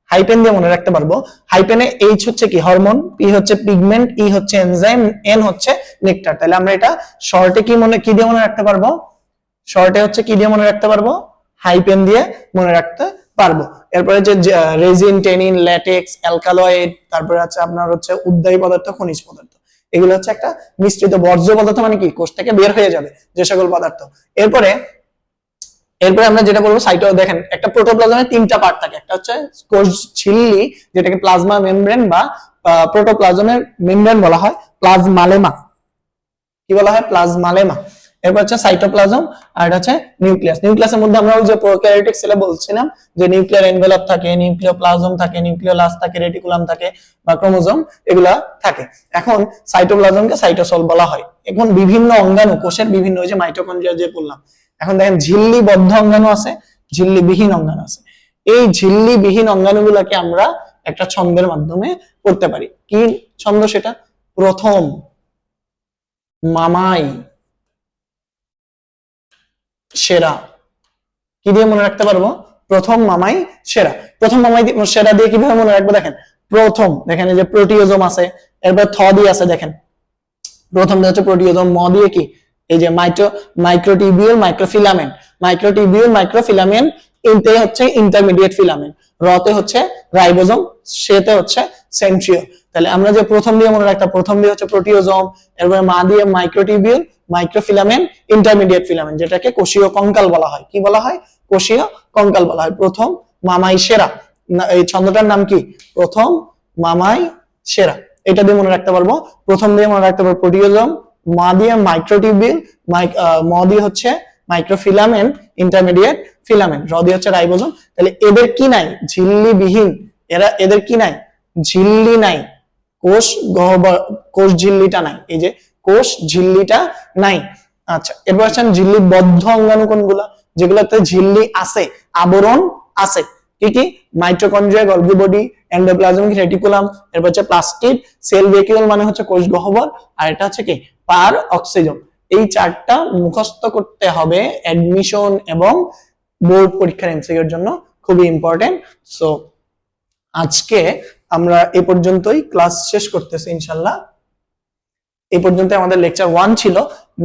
A: হাইপেন দিয়ে মনে রাখতে পারবো। হাইপেনে এইচ হচ্ছে কি হরমোন, পি হচ্ছে পিগমেন্ট, ই হচ্ছে এনজাইম, এন হচ্ছে নেকটার। তাহলে আমরা এটা শর্টে কি দিয়ে মনে রাখতে পারবো? শর্টে হচ্ছে কি দিয়ে মনে রাখতে পারবো? হাইপেন দিয়ে মনে রাখতে পারবো। এরপরে যে রেজিন, টেনিন, ল্যাটেক্স, অ্যালকালয়েড, তারপরে আছে আপনার হচ্ছে উদ্বায়ী পদার্থ, খনিজ পদার্থ। এগুলো হচ্ছে একটা মিশ্রিত বর্জ্য পদার্থ, মানে কি কোষ থেকে বের হয়ে যাবে যে সকল পদার্থ। এরপরে আমরা যেটা বলবো সাইটো, দেখেন একটা প্রোটোপ্লাজমের তিনটা পার্ট থাকে। একটা হচ্ছে কোষ ঝিল্লি, যেটাকে প্লাজমা মেমব্রেন বা প্রোটোপ্লাজমের মেমব্রেন বলা হয়, প্লাজমালেমা। কি বলা হয়? প্লাজমালেমা। এরপর হচ্ছে সাইটোপ্লাজম, আর এটা হচ্ছে নিউক্লিয়াস। নিউক্লিয়াসের মধ্যে আমরা ওই যে প্রোক্যারিওটিক সেলে বলছিলাম যে নিউক্লিয়ার এনভেলপ থাকে, নিউক্লিওপ্লাজম থাকে, নিউক্লিওলাস থাকে, রেটিকুলাম থাকে বা ক্রোমোজোম, এগুলা থাকে। এখন সাইটোপ্লাজমকে সাইটোসল বলা হয়। এখন বিভিন্ন অঙ্গাণু কোষের বিভিন্ন, ওই যে মাইটোকন্ড্রিয়া যে বললাম। এখন দেখেন ঝিল্লিবদ্ধ অঙ্গাণু আছে, ঝিল্লিবিহীন অঙ্গাণু আছে। এই ঝিল্লিবিহীন অঙ্গাণুগুলোকে আমরা একটা ছন্দের মাধ্যমে পড়তে পারি। কি ছন্দ সেটা? প্রথম মামাই সেরা। কি দিয়ে মনে রাখতে পারবো? প্রথম মামাই সেরা। প্রথম মামাই সেরা দিয়ে কিভাবে মনে রাখবো? দেখেন প্রথম, দেখেন এই যে প্রোটিওজোম আছে, এরপর থ দিয়ে আছে, দেখেন প্রথম হচ্ছে প্রোটিওজোম, ম দিয়ে কি এই যে মাইক্রোটিবিউল, মাইক্রোফিলামেন্ট, মাইক্রোটিবিউল, মাইক্রোফিলামেন্ট, এতে হচ্ছে ইন্টারমিডিয়েট ফিলামেন্ট, রতে হচ্ছে রাইবোজোম, সেতে হচ্ছে সেন্ট্রিওল। তাহলে আমরা যে প্রথম দিয়ে মনে রাখতাম, প্রথম দিয়ে হচ্ছে প্রোটিওজোম, এরপরে মা দিয়ে মাইক্রোটিবিউল, মাইক্রোফিলামেন্ট, ইন্টারমিডিয়েট ফিলামেন্ট, যেটাকে কোষীয় কঙ্কাল বলা হয়। কি বলা হয়? কোষীয় কঙ্কাল বলা হয়। প্রথম মামাই সেরা, এই ছন্দটার নাম কি? প্রথম মামাই সেরা। এটা দিয়ে মনে রাখতে পারবো। প্রথম দিয়ে মনে রাখতে পারবো প্রোটিওজোম, মা দিয়ে মাইক্রোটিবিউল, ম দিয়ে হচ্ছে মাইক্রোফিলামেন্ট, ইন্টারমিডিয়েট ফিলামেন্ট, র দিয়ে হচ্ছে রাইবোজোম। তাহলে এদের কি নাই? ঝিল্লিবিহীন। এদের কি নাই? ঝিল্লি নাই, কোষ গহ্বর, কোষ ঝিল্লিটা নাই। এই যে কোষ ঝিল্লিটা নাই। আচ্ছা, এরপর আছেন ঝিল্লিবদ্ধ অঙ্গাণু কোনগুলা? যেগুলোতে ঝিল্লি আছে, আবরণ আছে। কি কি? Mitochondria, Golgi body, endoplasmic reticulum, এরপর হচ্ছে প্লাস্টিড, সেল ভেকিউল মানে হচ্ছে কোষ গহ্বর, আর এটা হচ্ছে কি পার অক্সিজম। এই চারটা মুখস্থ করতে হবে অ্যাডমিশন এবং বোর্ড পরীক্ষার এমসিকিউর জন্য, খুবই ইম্পর্টেন্ট। সো আজকে আমরা এই পর্যন্তই ক্লাস শেষ করতেছি ইনশাল্লাহ। এই পর্যন্ত আমাদের লেকচার 1 ছিল।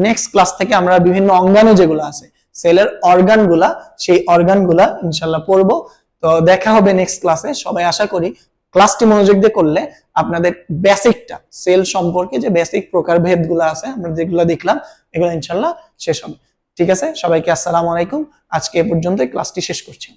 A: নেক্সট ক্লাস থেকে আমরা বিভিন্ন অঙ্গাণু যেগুলো আছে, সেলের অর্গানগুলা, সেই অর্গানগুলা ইনশাল্লাহ পড়বো। তো দেখা হবে নেক্সট ক্লাসে। সবাই আশা করি ক্লাসটি মনোযোগ দিয়ে করলে আপনাদের বেসিকটা, সেল সম্পর্কে যে বেসিক প্রকারভেদ গুলো আছে আমরা যেগুলো দেখলাম, এগুলো ইনশাল্লাহ শেষ হবে। ঠিক আছে, সবাইকে আসসালামু আলাইকুম। আজকে এ পর্যন্তই ক্লাসটি শেষ করছি।